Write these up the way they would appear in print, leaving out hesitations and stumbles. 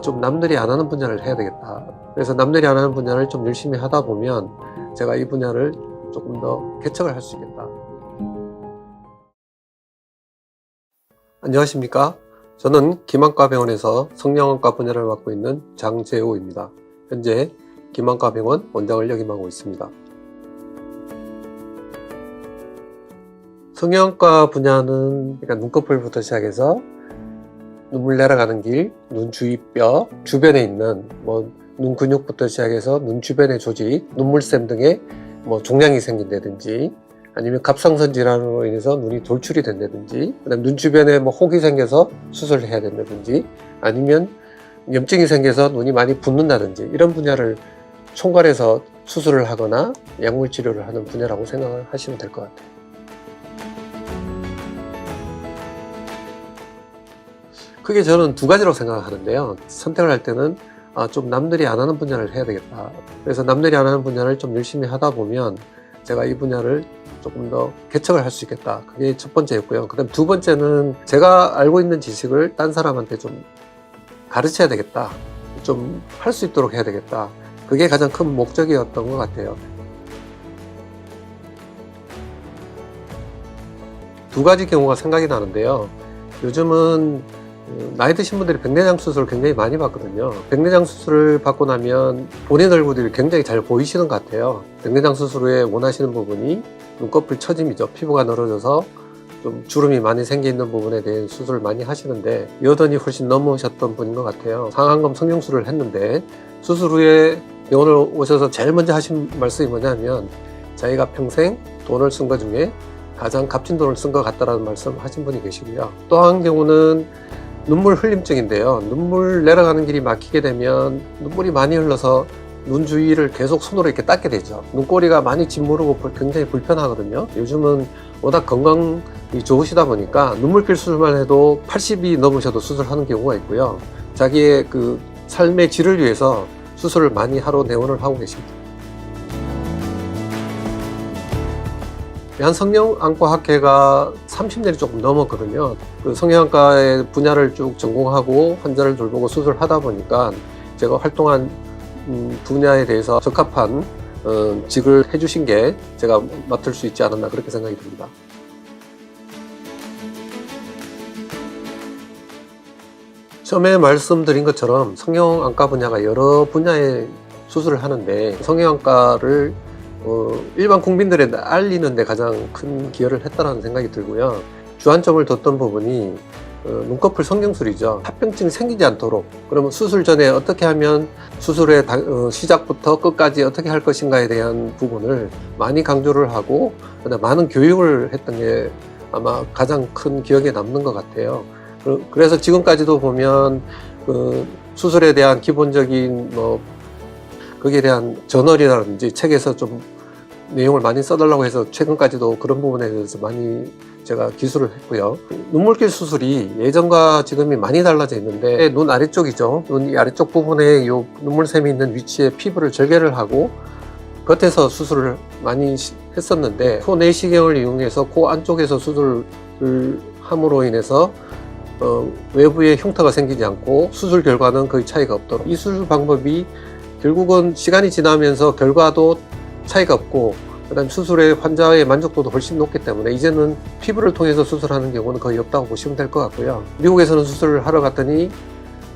좀 남들이 안 하는 분야를 해야 되겠다. 그래서 남들이 안 하는 분야를 좀 열심히 하다 보면 제가 이 분야를 조금 더 개척을 할 수 있겠다. 안녕하십니까? 저는 김안과병원에서 성형외과 분야를 맡고 있는 장재호입니다. 현재 김안과병원 원장을 역임하고 있습니다. 성형외과 분야는 그러니까 눈꺼풀부터 시작해서 눈물 내려가는 길, 눈 주위뼈 주변에 있는 눈 근육부터 시작해서 눈 주변의 조직, 눈물샘 등의 종양이 생긴다든지 아니면 갑상선 질환으로 인해서 눈이 돌출이 된다든지 그다음 눈 주변에 혹이 생겨서 수술을 해야 된다든지 아니면 염증이 생겨서 눈이 많이 붓는다든지 이런 분야를 총괄해서 수술을 하거나 약물 치료를 하는 분야라고 생각을 하시면 될 것 같아요. 크게 저는 두 가지로 생각하는데요. 선택을 할 때는 좀 남들이 안 하는 분야를 해야 되겠다. 그래서 남들이 안 하는 분야를 좀 열심히 하다 보면 제가 이 분야를 조금 더 개척을 할 수 있겠다. 그게 첫 번째였고요. 그 다음 두 번째는 제가 알고 있는 지식을 딴 사람한테 좀 가르쳐야 되겠다. 좀 할 수 있도록 해야 되겠다. 그게 가장 큰 목적이었던 것 같아요. 두 가지 경우가 생각이 나는데요. 요즘은 나이 드신 분들이 백내장 수술을 굉장히 많이 받거든요. 백내장 수술을 받고 나면 본인 얼굴이 굉장히 잘 보이시는 것 같아요. 백내장 수술 후에 원하시는 부분이 눈꺼풀 처짐이죠. 피부가 늘어져서 좀 주름이 많이 생겨 있는 부분에 대한 수술을 많이 하시는데 여전히 훨씬 넘으셨던 분인 것 같아요. 상안검 성형술을 했는데 수술 후에 병원을 오셔서 제일 먼저 하신 말씀이 뭐냐면 자기가 평생 돈을 쓴 것 중에 가장 값진 돈을 쓴 것 같다라는 말씀을 하신 분이 계시고요. 또 한 경우는 눈물 흘림증인데요. 눈물 내려가는 길이 막히게 되면 눈물이 많이 흘러서 눈 주위를 계속 손으로 이렇게 닦게 되죠. 눈꼬리가 많이 짓무르고 굉장히 불편하거든요. 요즘은 워낙 건강이 좋으시다 보니까 눈물필 수술만 해도 80이 넘으셔도 수술하는 경우가 있고요. 자기의 그 삶의 질을 위해서 수술을 많이 하러 내원을 하고 계십니다. 한성형안과학회가 30년이 조금 넘었거든요. 그 성형외과의 분야를 쭉 전공하고 환자를 돌보고 수술하다 보니까 제가 활동한 분야에 대해서 적합한 직을 해주신 게 제가 맡을 수 있지 않았나 그렇게 생각이 듭니다. 처음에 말씀드린 것처럼 성형외과 분야가 여러 분야의 수술을 하는데 성형외과를 일반 국민들에 알리는 데 가장 큰 기여를 했다는 생각이 들고요. 주안점을 뒀던 부분이 눈꺼풀 성형술이죠. 합병증이 생기지 않도록 그러면 수술 전에 어떻게 하면 수술의 시작부터 끝까지 어떻게 할 것인가에 대한 부분을 많이 강조를 하고 그다음 많은 교육을 했던 게 아마 가장 큰 기억에 남는 것 같아요. 그래서 지금까지도 보면 수술에 대한 기본적인 거기에 대한 저널이라든지 책에서 좀 내용을 많이 써달라고 해서 최근까지도 그런 부분에 대해서 많이 제가 기술을 했고요. 눈물길 수술이 예전과 지금이 많이 달라져 있는데 눈 아래쪽이죠. 눈 아래쪽 부분에 요 눈물샘이 있는 위치에 피부를 절개를 하고 겉에서 수술을 많이 했었는데 코 내시경을 이용해서 코 안쪽에서 수술을 함으로 인해서 외부에 흉터가 생기지 않고 수술 결과는 거의 차이가 없도록 이 수술 방법이 결국은 시간이 지나면서 결과도 차이가 없고 그다음 수술의 환자의 만족도도 훨씬 높기 때문에 이제는 피부를 통해서 수술하는 경우는 거의 없다고 보시면 될 것 같고요. 미국에서는 수술을 하러 갔더니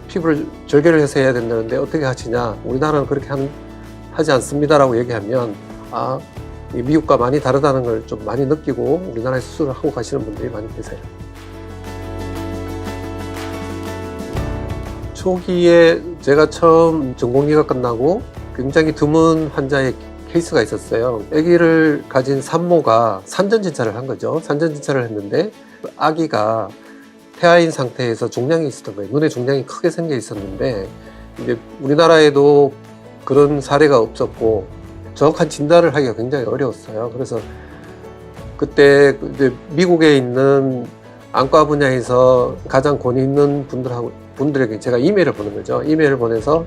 피부를 절개를 해서 해야 된다는데 어떻게 하시냐 우리나라는 그렇게 하지 않습니다라고 얘기하면 미국과 많이 다르다는 걸 좀 많이 느끼고 우리나라에서 수술을 하고 가시는 분들이 많이 계세요. 초기에 제가 처음 전공의가 끝나고 굉장히 드문 환자의 케이스가 있었어요. 아기를 가진 산모가 산전진찰을 한 거죠. 산전진찰을 했는데 아기가 태아인 상태에서 종양이 있었던 거예요. 눈에 종양이 크게 생겨 있었는데 이제 우리나라에도 그런 사례가 없었고 정확한 진단을 하기가 굉장히 어려웠어요. 그래서 그때 이제 미국에 있는 안과 분야에서 가장 권위 있는 분들에게 제가 이메일을 보낸 거죠. 이메일을 보내서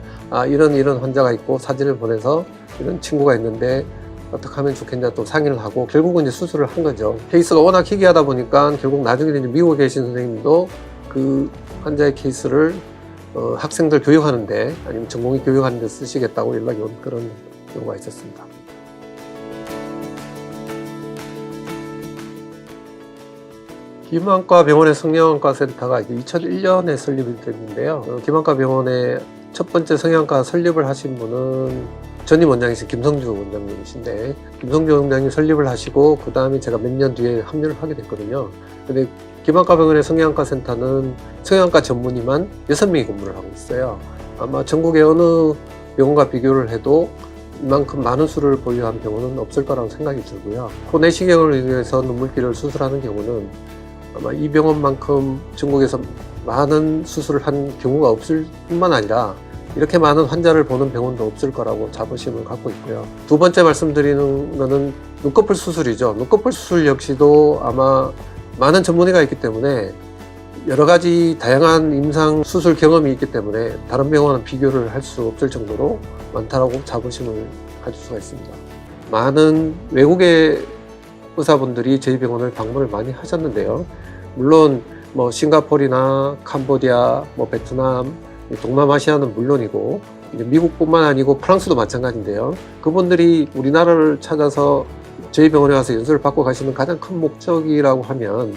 이런 환자가 있고 사진을 보내서 이런 친구가 있는데 어떻게 하면 좋겠냐 또 상의를 하고 결국은 이제 수술을 한 거죠. 케이스가 워낙 희귀하다 보니까 결국 나중에 이제 미국에 계신 선생님도 그 환자의 케이스를 학생들 교육하는데 아니면 전공의 교육하는데 쓰시겠다고 연락이 온 그런 경우가 있었습니다. 김한과 병원의 성형외과 센터가 2001년에 설립이 됐는데요. 김한과 병원의 첫 번째 성형외과 설립을 하신 분은 전임 원장이신 김성주 원장님이신데, 김성주 원장님 설립을 하시고 그 다음에 제가 몇 년 뒤에 합류를 하게 됐거든요. 근데 김한과 병원의 성형외과 센터는 성형외과 전문의만 6명이 근무를 하고 있어요. 아마 전국의 어느 병원과 비교를 해도 이만큼 많은 수를 보유한 병원은 없을 거라고 생각이 들고요. 코 내시경을 위해서 눈물길을 수술하는 경우는 아마 이 병원만큼 전국에서 많은 수술을 한 경우가 없을 뿐만 아니라 이렇게 많은 환자를 보는 병원도 없을 거라고 자부심을 갖고 있고요. 두 번째 말씀드리는 거는 눈꺼풀 수술이죠. 눈꺼풀 수술 역시도 아마 많은 전문의가 있기 때문에 여러 가지 다양한 임상 수술 경험이 있기 때문에 다른 병원은 비교를 할 수 없을 정도로 많다라고 자부심을 가질 수가 있습니다. 많은 외국의 의사분들이 저희 병원을 방문을 많이 하셨는데요. 물론 뭐 싱가포르나 캄보디아, 베트남, 동남아시아는 물론이고 이제 미국뿐만 아니고 프랑스도 마찬가지인데요. 그분들이 우리나라를 찾아서 저희 병원에 와서 연수를 받고 가시는 가장 큰 목적이라고 하면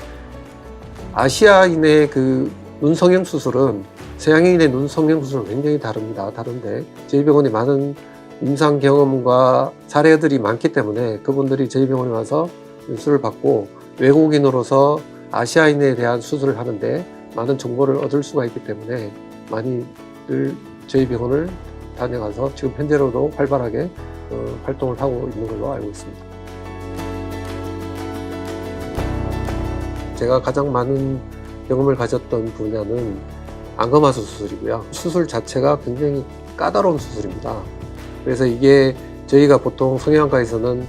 아시아인의 그 눈성형 수술은 서양인의 눈성형 수술은 굉장히 다릅니다. 다른데 저희 병원에 많은 임상 경험과 사례들이 많기 때문에 그분들이 저희 병원에 와서 연수를 받고 외국인으로서 아시아인에 대한 수술을 하는데 많은 정보를 얻을 수가 있기 때문에 많이들 저희 병원을 다녀가서 지금 현재로도 활발하게 활동을 하고 있는 걸로 알고 있습니다. 제가 가장 많은 경험을 가졌던 분야는 안검하수 수술이고요. 수술 자체가 굉장히 까다로운 수술입니다. 그래서 이게 저희가 보통 성형외과에서는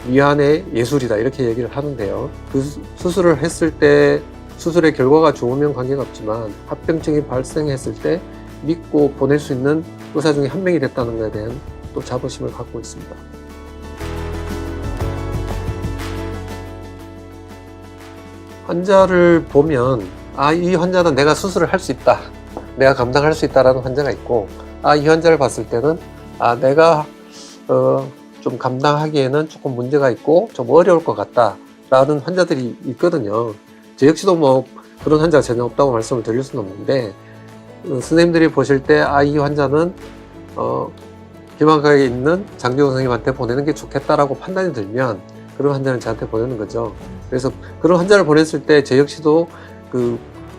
위안의 예술이다 이렇게 얘기를 하는데요. 그 수술을 했을 때 수술의 결과가 좋으면 관계가 없지만 합병증이 발생했을 때 믿고 보낼 수 있는 의사 중에 한 명이 됐다는 것에 대한 또 자부심을 갖고 있습니다. 환자를 보면 이 환자는 내가 수술을 할 수 있다, 내가 감당할 수 있다라는 환자가 있고 이 환자를 봤을 때는 내가 좀 감당하기에는 조금 문제가 있고 좀 어려울 것 같다라는 환자들이 있거든요. 저 역시도 그런 환자가 전혀 없다고 말씀을 드릴 수는 없는데 선생님들이 보실 때 이 환자는 김한과에 있는 장기호 선생님한테 보내는 게 좋겠다라고 판단이 들면 그런 환자는 저한테 보내는 거죠. 그래서 그런 환자를 보냈을 때 저 역시도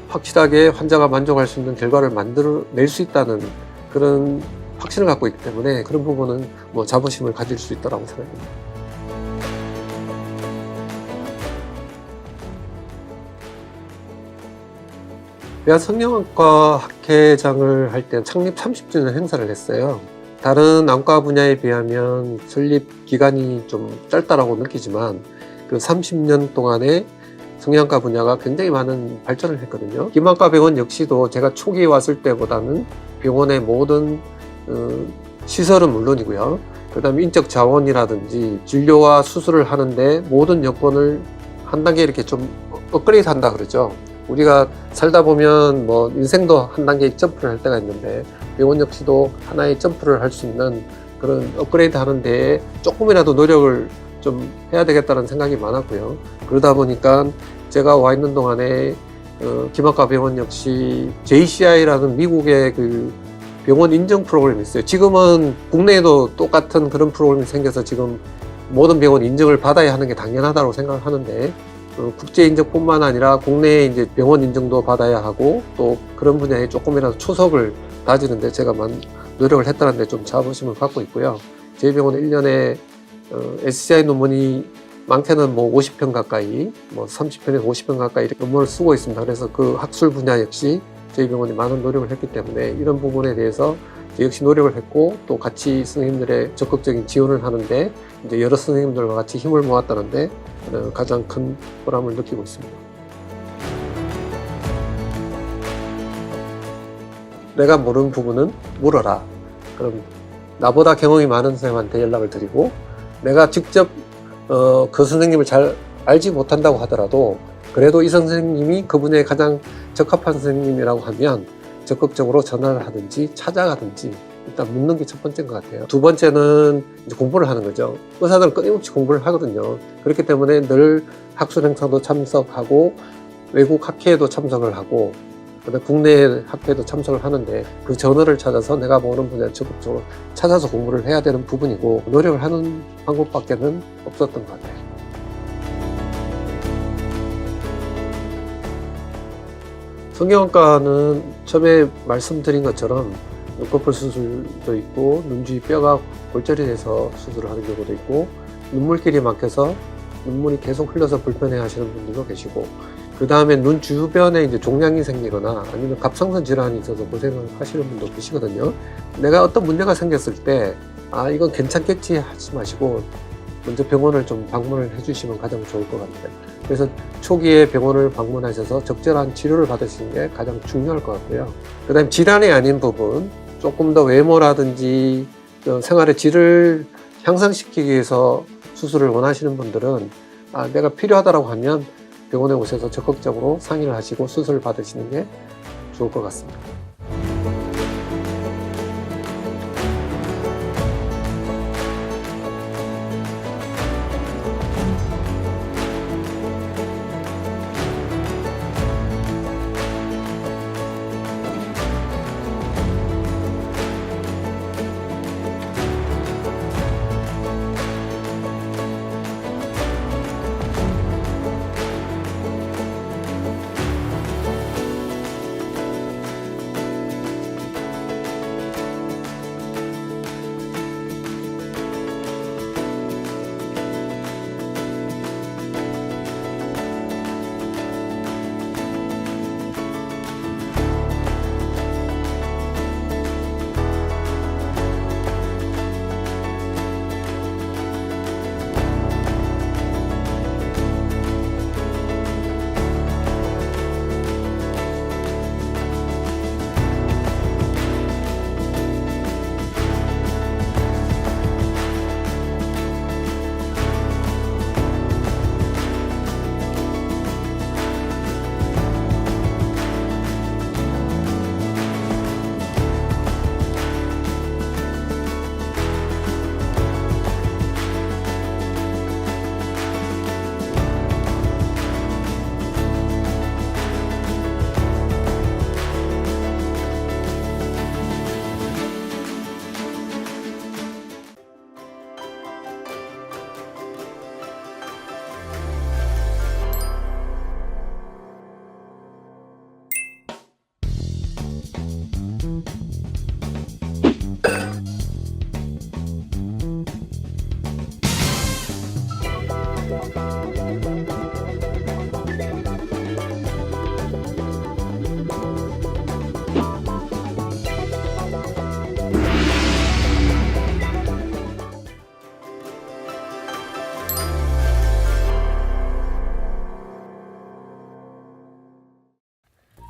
확실하게 환자가 만족할 수 있는 결과를 만들어낼 수 있다는 그런 확신을 갖고 있기 때문에 그런 부분은 자부심을 가질 수 있다고 생각합니다. 대한성형외과 학회장을 할 때 창립 30주년 행사를 했어요. 다른 안과 분야에 비하면 설립 기간이 좀 짧다라고 느끼지만 그 30년 동안에 성형외과 분야가 굉장히 많은 발전을 했거든요. 김한과 병원 역시도 제가 초기에 왔을 때보다는 병원의 모든 시설은 물론이고요. 그 다음에 인적 자원이라든지 진료와 수술을 하는데 모든 여건을 한 단계 이렇게 좀 업그레이드 한다 그러죠. 우리가 살다 보면 인생도 한 단계 점프를 할 때가 있는데 병원 역시도 하나의 점프를 할 수 있는 그런 업그레이드 하는 데에 조금이라도 노력을 좀 해야 되겠다는 생각이 많았고요. 그러다 보니까 제가 와 있는 동안에 김한과 병원 역시 JCI라는 미국의 그 병원 인증 프로그램이 있어요. 지금은 국내에도 똑같은 그런 프로그램이 생겨서 지금 모든 병원 인증을 받아야 하는 게 당연하다고 생각을 하는데 국제 인증뿐만 아니라 국내에 이제 병원 인증도 받아야 하고 또 그런 분야에 조금이라도 초석을 다지는데 제가 노력을 했다는 데 좀 자부심을 갖고 있고요. 저희 병원은 1년에 SCI 논문이 많게는 50편 가까이 30편에서 50편 가까이 이렇게 논문을 쓰고 있습니다. 그래서 그 학술 분야 역시 저희 병원이 많은 노력을 했기 때문에 이런 부분에 대해서 저 역시 노력을 했고 또 같이 선생님들의 적극적인 지원을 하는데 이제 여러 선생님들과 같이 힘을 모았다는데 가장 큰 보람을 느끼고 있습니다. 내가 모르는 부분은 물어라. 그럼 나보다 경험이 많은 선생님한테 연락을 드리고 내가 직접 그 선생님을 잘 알지 못한다고 하더라도 그래도 이 선생님이 그 분야에 가장 적합한 선생님이라고 하면 적극적으로 전화를 하든지 찾아가든지 일단 묻는 게 첫 번째인 것 같아요. 두 번째는 이제 공부를 하는 거죠. 의사들은 끊임없이 공부를 하거든요. 그렇기 때문에 늘 학술 행사도 참석하고 외국 학회에도 참석을 하고 그다음에 국내 학회에도 참석을 하는데 그 저널을 찾아서 내가 보는 분야를 적극적으로 찾아서 공부를 해야 되는 부분이고 노력을 하는 방법밖에는 없었던 것 같아요. 성형외과는 처음에 말씀드린 것처럼 눈꺼풀 수술도 있고 눈 주위 뼈가 골절이 돼서 수술을 하는 경우도 있고 눈물길이 막혀서 눈물이 계속 흘러서 불편해 하시는 분들도 계시고 그 다음에 눈 주변에 이제 종양이 생기거나 아니면 갑상선 질환이 있어서 고생을 하시는 분도 계시거든요. 내가 어떤 문제가 생겼을 때 이건 괜찮겠지 하지 마시고 먼저 병원을 좀 방문을 해주시면 가장 좋을 것 같아요. 그래서 초기에 병원을 방문하셔서 적절한 치료를 받으시는 게 가장 중요할 것 같고요. 그 다음에 질환이 아닌 부분, 조금 더 외모라든지 생활의 질을 향상시키기 위해서 수술을 원하시는 분들은 내가 필요하다고 하면 병원에 오셔서 적극적으로 상의를 하시고 수술을 받으시는 게 좋을 것 같습니다.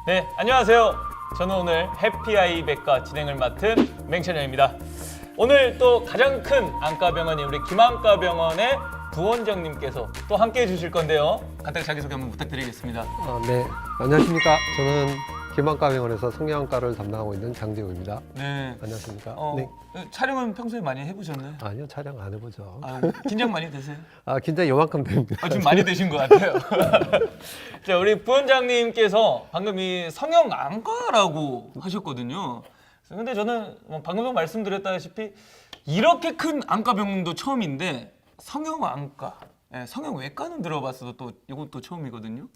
네, 안녕하세요. 저는 오늘 해피아이 백과 진행을 맡은 맹찬영입니다. 오늘 또 가장 큰 안과병원인 우리 김안과병원의 부원장님께서 또 함께해 주실 건데요. 간단히 자기소개 한번 부탁드리겠습니다. 네, 안녕하십니까. 저는 김안과병원에서 성형외과를 담당하고 있는 장재우입니다. 네. 안녕하십니까. 네. 촬영은 평소에 많이 해보셨나요? 아니요, 촬영 안 해보죠. 긴장 많이 되세요? 긴장 요만큼 됩니다. 좀 많이 되신 것 같아요. 자, 우리 부원장님께서 방금 이 성형안과라고 하셨거든요. 근데 저는 방금 전 말씀드렸다시피 이렇게 큰 안과병원도 처음인데 성형안과, 성형외과는 들어봤어도 또 이것도 처음이거든요.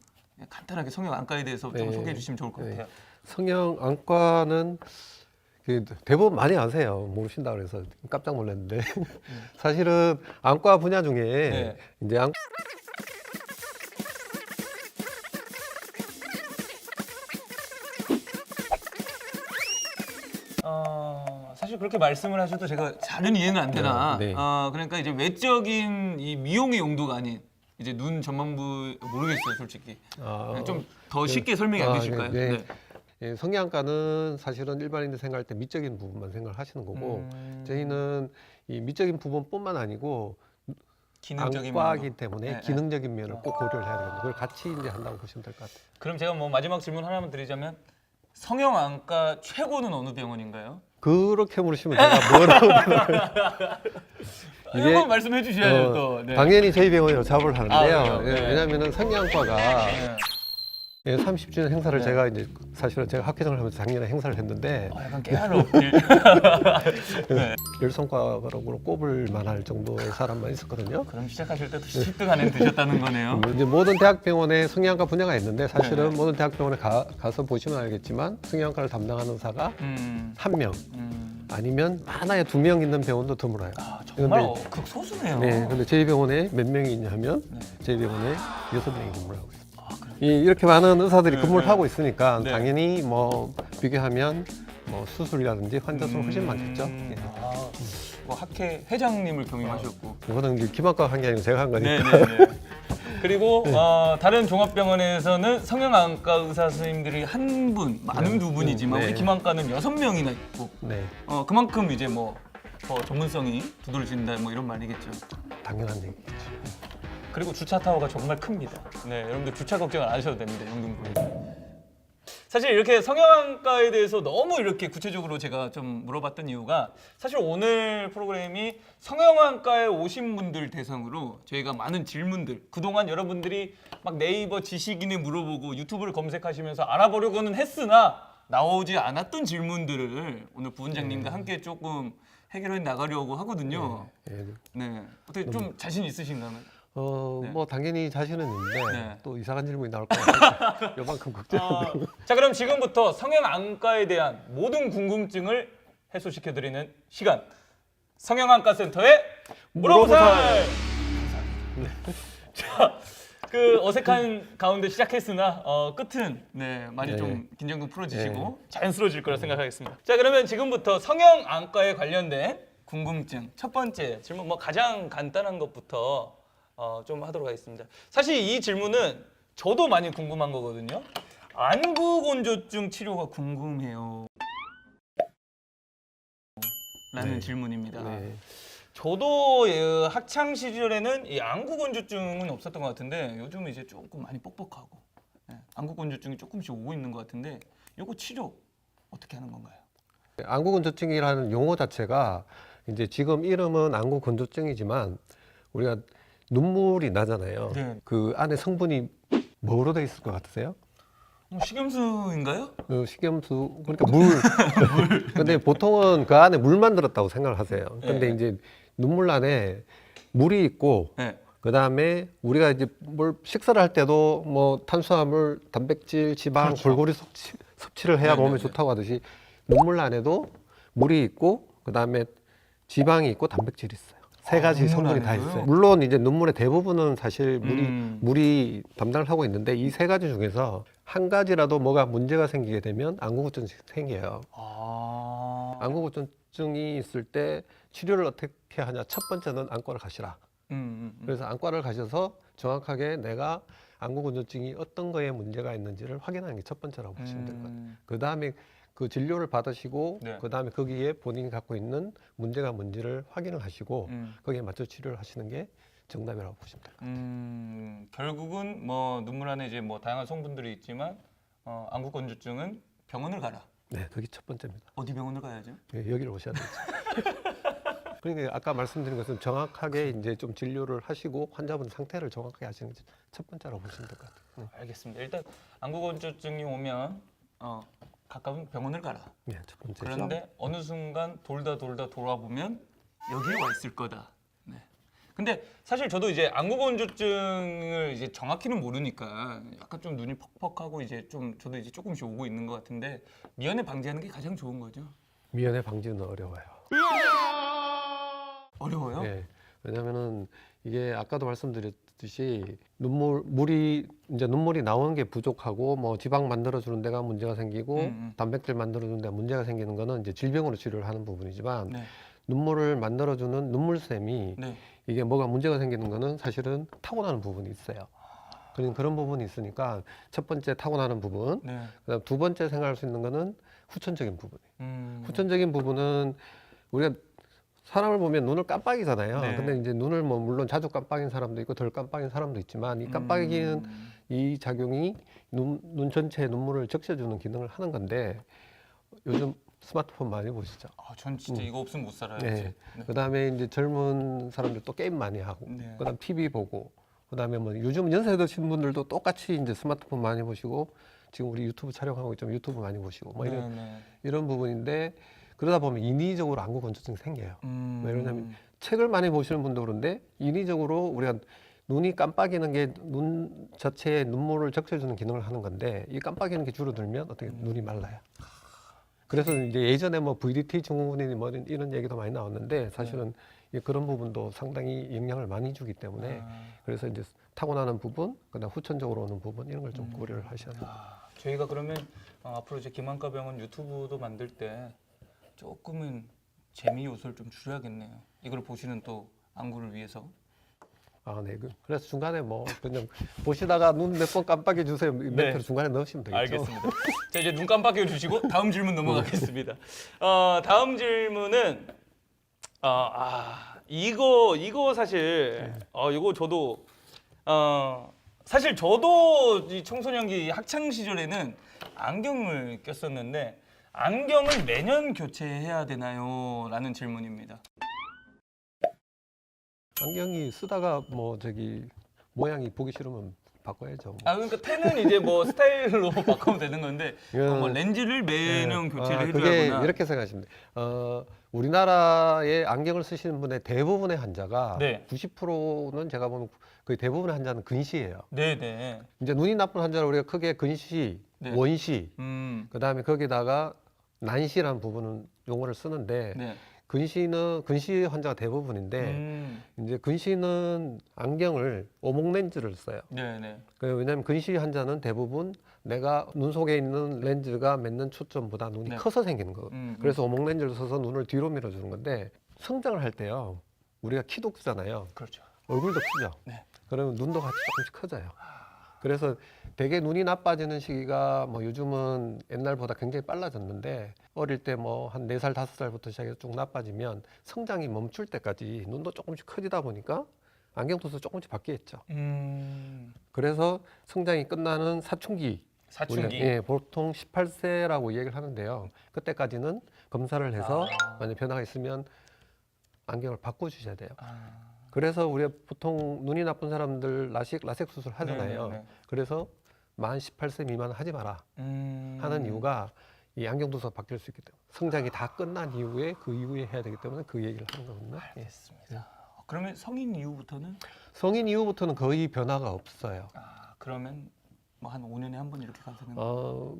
간단하게 성형안과에 대해서 좀 소개해 주시면 좋을 것 같아요. 성형안과는 대부분 많이 아세요. 모르신다 그래서 깜짝 놀랐는데 사실은 안과 분야 중에 이제 사실 그렇게 말씀을 하셔도 제가 잘은 이해는 안 되나. 네. 그러니까 이제 외적인 이 미용의 용도가 아닌 이제 눈 전반부 모르겠어요, 솔직히. 좀 더 쉽게 설명이 안 되실까요? 네. 예, 성형외과는 사실은 일반인들 생각할 때 미적인 부분만 생각을 하시는 거고 저희는 이 미적인 부분뿐만 아니고 기능적인 안과이기 면도. 때문에 기능적인 면을 꼭 고려를 해야 되거든요. 그걸 같이 이제 한다고 보시면 될 것 같아요. 그럼 제가 뭐 마지막 질문 하나만 드리자면 성형안과 최고는 어느 병원인가요? 그렇게 물으시면 제가 뭐라고 한번 말씀해 주셔야죠 또. 네. 당연히 저희 병원이 잡을 하는데요. 그래요? 네. 왜냐하면 성형외과가 네. 30주년 행사를 네. 제가 이제 사실은 제가 학회장을 하면서 작년에 행사를 했는데 약간 깨알 없길. 열성과로 꼽을 만할 정도의 사람만 있었거든요. 그럼 시작하실 때도 10등 안에 드셨다는 거네요. 이제 모든 대학병원에 성형외과 분야가 있는데 사실은 네. 모든 대학병원에 가서 보시면 알겠지만 성형외과를 담당하는 의사가 한 명 아니면 하나에 2명 있는 병원도 드물어요. 아, 정말 근데- 극소수네요. 네, 근데 저희 병원에 몇 명이 있냐면 네. 저희 병원에 6명이 근무를 하고 있어요. 이렇게 많은 의사들이 네, 근무를 네. 하고 있으니까 네. 당연히 뭐 비교하면 뭐 수술이라든지 환자 수는 훨씬 많겠죠. 예. 뭐 학회 회장님을 경임하셨고. 이거는 이제 김학과가 한 게 아니고 제가 한 거니까. 네네네. 그리고 다른 종합병원에서는 성형안과 의사 선생님들이 한 분, 많은 두 분이지만 네. 우리 김안과는 6명이나 있고 네, 그만큼 이제 뭐 더 전문성이 두드러진다 뭐 이런 말이겠죠. 당연한 얘기죠. 그리고 주차 타워가 정말 큽니다. 네, 여러분들 주차 걱정 안 하셔도 됩니다. 영등포에. 사실 이렇게 성형외과에 대해서 너무 이렇게 구체적으로 제가 좀 물어봤던 이유가 사실 오늘 프로그램이 성형외과에 오신 분들 대상으로 저희가 많은 질문들 그동안 여러분들이 막 네이버 지식인에 물어보고 유튜브를 검색하시면서 알아보려고는 했으나 나오지 않았던 질문들을 오늘 부원장님과 함께 조금 해결해 나가려고 하거든요. 예. 네, 어떻게 좀 자신 있으신가요? 네. 뭐 당연히 자신은 있는데 네. 또 이상한 질문이 나올 것 같아요. 요만큼 걱정인데. 자, 그럼 지금부터 성형안과에 대한 모든 궁금증을 해소시켜드리는 시간. 성형안과 센터의 물어보살. 자, 그 어색한 가운데 시작했으나 끝은 많이 네. 좀 긴장도 풀어지시고 자연스러워질 거라 생각하겠습니다. 자, 그러면 지금부터 성형안과에 관련된 궁금증 첫 번째 질문 뭐 가장 간단한 것부터 좀 하도록 하겠습니다. 사실 이 질문은 저도 많이 궁금한 거거든요. 안구건조증 치료가 궁금해요. 라는 네. 질문입니다. 네. 저도 학창 시절에는 이 안구건조증은 없었던 것 같은데 요즘 이제 조금 많이 뻑뻑하고 안구건조증이 조금씩 오고 있는 것 같은데 이거 치료 어떻게 하는 건가요? 안구건조증이라는 용어 자체가 이제 지금 이름은 안구건조증이지만 우리가 눈물이 나잖아요. 네. 그 안에 성분이 뭐로 돼 있을 것 같으세요? 식염수인가요? 식염수 그러니까 물. 근데 보통은 그 안에 물만 들었다고 생각을 하세요. 근데 네. 이제 눈물 안에 물이 있고 네. 그다음에 우리가 이제 뭘 식사를 할 때도 뭐 탄수화물, 단백질, 지방 그렇죠. 골고루 섭취를 해야 몸에 네네네. 좋다고 하듯이 눈물 안에도 물이 있고 그다음에 지방이 있고 단백질이 있어요. 세 가지 눈물 성분이 다 안에도요? 있어요. 물론 이제 눈물의 대부분은 사실 음. 물이 담당을 하고 있는데 이 세 가지 중에서 한 가지라도 뭐가 문제가 생기게 되면 안구건조증이 생겨요. 안구건조증이 있을 때 치료를 어떻게 하냐? 첫 번째는 안과를 가시라. 그래서 안과를 가셔서 정확하게 내가 안구건조증이 어떤 거에 문제가 있는지를 확인하는 게 첫 번째라고 보시면 될 것 같아요. 그 다음에 그 진료를 받으시고 네. 그 다음에 거기에 본인이 갖고 있는 문제가 뭔지를 확인을 하시고 거기에 맞춰 치료를 하시는 게 정답이라고 보시면 될 것 같아요. 결국은 뭐 눈물 안에 이제 뭐 다양한 성분들이 있지만 안구건조증은 병원을 가라. 네, 그게 첫 번째입니다. 어디 병원을 가야죠? 예, 여기를 오셔야 되죠. 그러니까 아까 말씀드린 것은 정확하게 이제 좀 진료를 하시고 환자분 상태를 정확하게 하시는 게 첫 번째라고 보시면 될 것 같아요. 알겠습니다. 일단 안구건조증이 오면 가까운 병원을 가라. 네, 첫 번째. 그런데 어느 순간 돌다 돌아보면 여기에 와 있을 거다. 네. 근데 사실 저도 이제 안구건조증을 이제 정확히는 모르니까 약간 좀 눈이 퍽퍽하고 이제 좀 저도 이제 조금씩 오고 있는 것 같은데 미연에 방지하는 게 가장 좋은 거죠. 미연에 방지는 어려워요. 어려워요? 네, 왜냐하면은 이게 아까도 말씀드렸듯이 눈물이 나오는 게 부족하고 뭐 지방 만들어주는 데가 문제가 생기고 단백질 만들어주는 데가 문제가 생기는 거는 이제 질병으로 치료를 하는 부분이지만 네. 눈물을 만들어주는 눈물샘이 네. 이게 뭐가 문제가 생기는 거는 사실은 타고나는 부분이 있어요. 그런 부분이 있으니까 첫 번째 타고나는 부분, 네. 그다음 두 번째 생각할 수 있는 거는 후천적인 부분이에요. 후 후천적인 부분은 우리가 사람을 보면 눈을 깜빡이잖아요. 네. 근데 이제 눈을 뭐 물론 자주 깜빡인 사람도 있고 덜 깜빡인 사람도 있지만 이 깜빡이는 이 작용이 눈 전체에 눈물을 적셔주는 기능을 하는 건데 요즘 스마트폰 많이 보시죠? 전 진짜 이거 없으면 못 살아요. 네. 이제. 네. 그다음에 이제 젊은 사람들 또 게임 많이 하고, 네. 그다음 TV 보고, 그다음에 뭐 요즘 연세 드신 분들도 똑같이 이제 스마트폰 많이 보시고, 지금 우리 유튜브 촬영하고 있지만 유튜브 많이 보시고, 뭐 이런 부분인데 그러다 보면 인위적으로 안구 건조증이 생겨요. 왜냐하면 책을 많이 보시는 분도 그런데 인위적으로 우리가 눈이 깜빡이는 게 눈 자체에 눈물을 적셔주는 기능을 하는 건데 이 깜빡이는 게 줄어들면 어떻게 눈이 말라요. 그래서 이제 예전에 뭐 VDT 증후군이니 뭐 이런 얘기도 많이 나왔는데 사실은 그런 부분도 상당히 영향을 많이 주기 때문에 그래서 이제 타고나는 부분, 그다음 후천적으로 오는 부분 이런 걸 좀 고려를 하셔야 됩니다. 저희가 그러면 앞으로 이제 김한과 병원 유튜브도 만들 때 조금은 재미 요소를 좀 줄여야겠네요. 이걸 보시는 또 안구를 위해서. 네. 그래서 중간에 뭐 그냥 보시다가 눈 몇 번 깜빡여 주세요. 멘트를 중간에 넣으시면 되겠죠. 알겠습니다. 자, 이제 눈 깜빡여 주시고 다음 질문 넘어가겠습니다. 다음 질문은 이거 사실 이거 저도 사실 저도 이 청소년기 학창 시절에는 안경을 꼈었는데 안경을 매년 교체해야 되나요? 라는 질문입니다. 안경이 쓰다가 뭐 모양이 보기 싫으면 바꿔야죠. 뭐. 그러니까 펜은 이제 뭐 스타일로 바꾸면 되는 건데 뭐 렌즈를 매년 교체를 그게 해줘야구나. 이렇게 생각하시면 돼요. 우리나라의 안경을 쓰시는 분의 대부분의 환자가 90%는 제가 보면 거의 대부분의 환자는 근시예요. 네네. 이제 눈이 나쁜 환자를 우리가 크게 근시, 원시, 그다음에 거기다가 난시라는 부분은 용어를 쓰는데 근시 환자가 대부분인데 이제 근시는 안경을 오목 렌즈를 써요. 네네. 왜냐하면 근시 환자는 대부분 내가 눈 속에 있는 렌즈가 맺는 초점보다 눈이 커서 생기는 거예요. 그래서 오목 렌즈를 써서 눈을 뒤로 밀어주는 건데 성장을 할 때요. 우리가 키도 크잖아요. 그렇죠. 얼굴도 크죠. 네. 그러면 눈도 같이 조금씩 커져요. 그래서 되게 눈이 나빠지는 시기가 뭐 요즘은 옛날보다 굉장히 빨라졌는데 어릴 때 뭐 한 4살, 5살부터 시작해서 쭉 나빠지면 성장이 멈출 때까지 눈도 조금씩 커지다 보니까 안경 도수 조금씩 바뀌겠죠. 그래서 성장이 끝나는 사춘기. 우리가, 보통 18세라고 얘기를 하는데요. 그때까지는 검사를 해서 만약 변화가 있으면 안경을 바꿔주셔야 돼요. 그래서 우리가 보통 눈이 나쁜 사람들 라섹 수술 하잖아요. 그래서 만 18세 미만 하지 마라 하는 이유가 이 안경 도수가 바뀔 수 있기 때문에 성장이 다 끝난 이후에 그 이후에 해야 되기 때문에 그 얘기를 하는 거거든요. 알겠습니다. 그러면 성인 이후부터는? 성인 이후부터는 거의 변화가 없어요. 그러면 뭐 한 5년에 한 번 이렇게 가서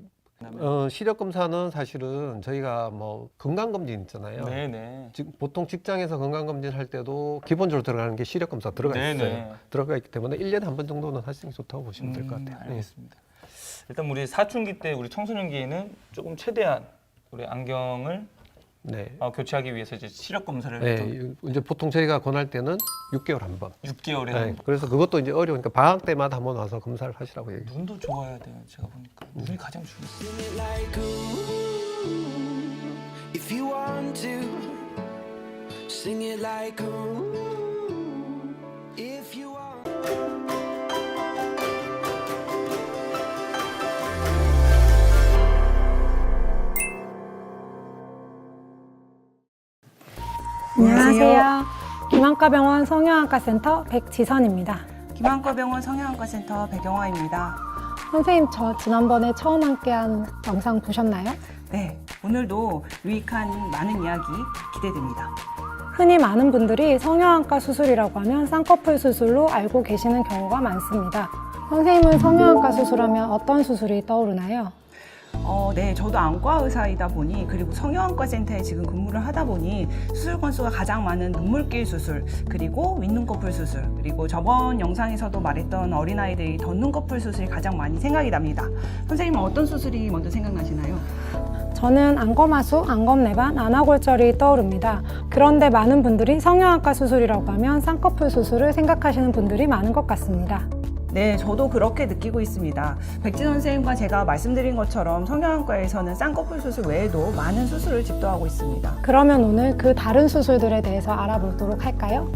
시력 검사는 사실은 저희가 뭐 건강 검진 있잖아요. 네네. 보통 직장에서 건강 검진 할 때도 기본적으로 들어가는 게 시력 검사 들어가 있어요. 들어가 있기 때문에 1년에 한 번 정도는 하시는 게 좋다고 보시면 될 것 같아요. 알겠습니다. 일단 우리 사춘기 때 우리 청소년기에는 조금 최대한 우리 안경을 교체하기 위해서 이제 시력 검사를 이제 보통 저희가 권할 때는 6개월 한 번. 6개월에 한 번. 그래서 그것도 이제 어려우니까 방학 때마다 한번 와서 검사를 하시라고 얘기해요. 눈도 좋아야 돼요. 제가 보니까 눈이 가장 중요해요. If you want to sing it like ooh, if you want. 안녕하세요. 김한과병원 성형외과센터 백지선입니다. 김한과병원 성형외과센터 백영화입니다. 선생님, 저 지난번에 처음 함께한 영상 보셨나요? 네, 오늘도 유익한 많은 이야기 기대됩니다. 흔히 많은 분들이 성형외과 수술이라고 하면 쌍꺼풀 수술로 알고 계시는 경우가 많습니다. 선생님은 성형외과 수술하면 어떤 수술이 떠오르나요? 네, 저도 안과 의사이다 보니 그리고 성형외과 센터에 지금 근무를 하다 보니 수술 건수가 가장 많은 눈물길 수술, 그리고 윗눈꺼풀 수술, 그리고 저번 영상에서도 말했던 어린아이들이 덧눈꺼풀 수술이 가장 많이 생각이 납니다. 선생님은 어떤 수술이 먼저 생각나시나요? 저는 안검하수, 안검내반, 안아골절이 떠오릅니다. 그런데 많은 분들이 성형외과 수술이라고 하면 쌍꺼풀 수술을 생각하시는 분들이 많은 것 같습니다. 네, 저도 그렇게 느끼고 있습니다. 백진 선생님과 제가 말씀드린 것처럼 성형외과에서는 쌍꺼풀 수술 외에도 많은 수술을 집도하고 있습니다. 그러면 오늘 그 다른 수술들에 대해서 알아보도록 할까요?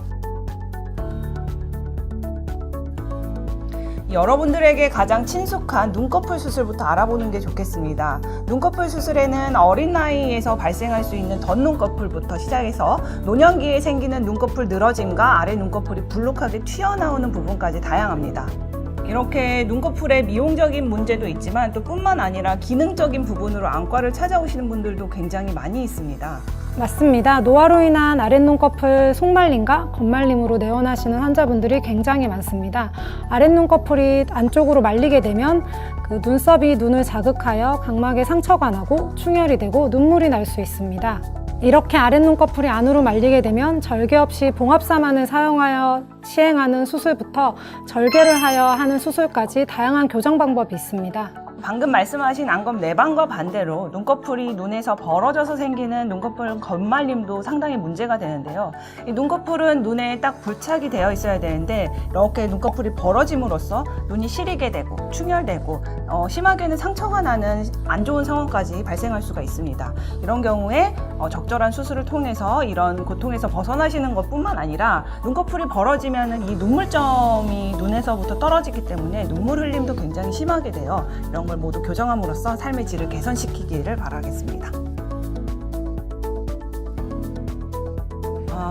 여러분들에게 가장 친숙한 눈꺼풀 수술부터 알아보는 게 좋겠습니다. 눈꺼풀 수술에는 어린 나이에서 발생할 수 있는 덧눈꺼풀부터 시작해서 노년기에 생기는 눈꺼풀 늘어짐과 아래 눈꺼풀이 불룩하게 튀어나오는 부분까지 다양합니다. 이렇게 눈꺼풀에 미용적인 문제도 있지만 또 뿐만 아니라 기능적인 부분으로 안과를 찾아오시는 분들도 굉장히 많이 있습니다. 맞습니다. 노화로 인한 아랫눈꺼풀 속말림과 겉말림으로 내원하시는 환자분들이 굉장히 많습니다. 아랫눈꺼풀이 안쪽으로 말리게 되면 그 눈썹이 눈을 자극하여 각막에 상처가 나고 충혈이 되고 눈물이 날 수 있습니다. 이렇게 아랫눈꺼풀이 안으로 말리게 되면 절개 없이 봉합사만을 사용하여 시행하는 수술부터 절개를 하여 하는 수술까지 다양한 교정 방법이 있습니다. 방금 말씀하신 안검 내방과 반대로 눈꺼풀이 눈에서 벌어져서 생기는 눈꺼풀 겉말림도 상당히 문제가 되는데요. 이 눈꺼풀은 눈에 딱 부착이 되어 있어야 되는데 이렇게 눈꺼풀이 벌어짐으로써 눈이 시리게 되고 충혈되고 심하게는 상처가 나는 안 좋은 상황까지 발생할 수가 있습니다. 이런 경우에 적절한 수술을 통해서 이런 고통에서 벗어나시는 것뿐만 아니라 눈꺼풀이 벌어지면 이 눈물점이 눈에서부터 떨어지기 때문에 눈물 흘림도 굉장히 심하게 돼요. 이런 걸 모두 교정함으로써 삶의 질을 개선시키기를 바라겠습니다.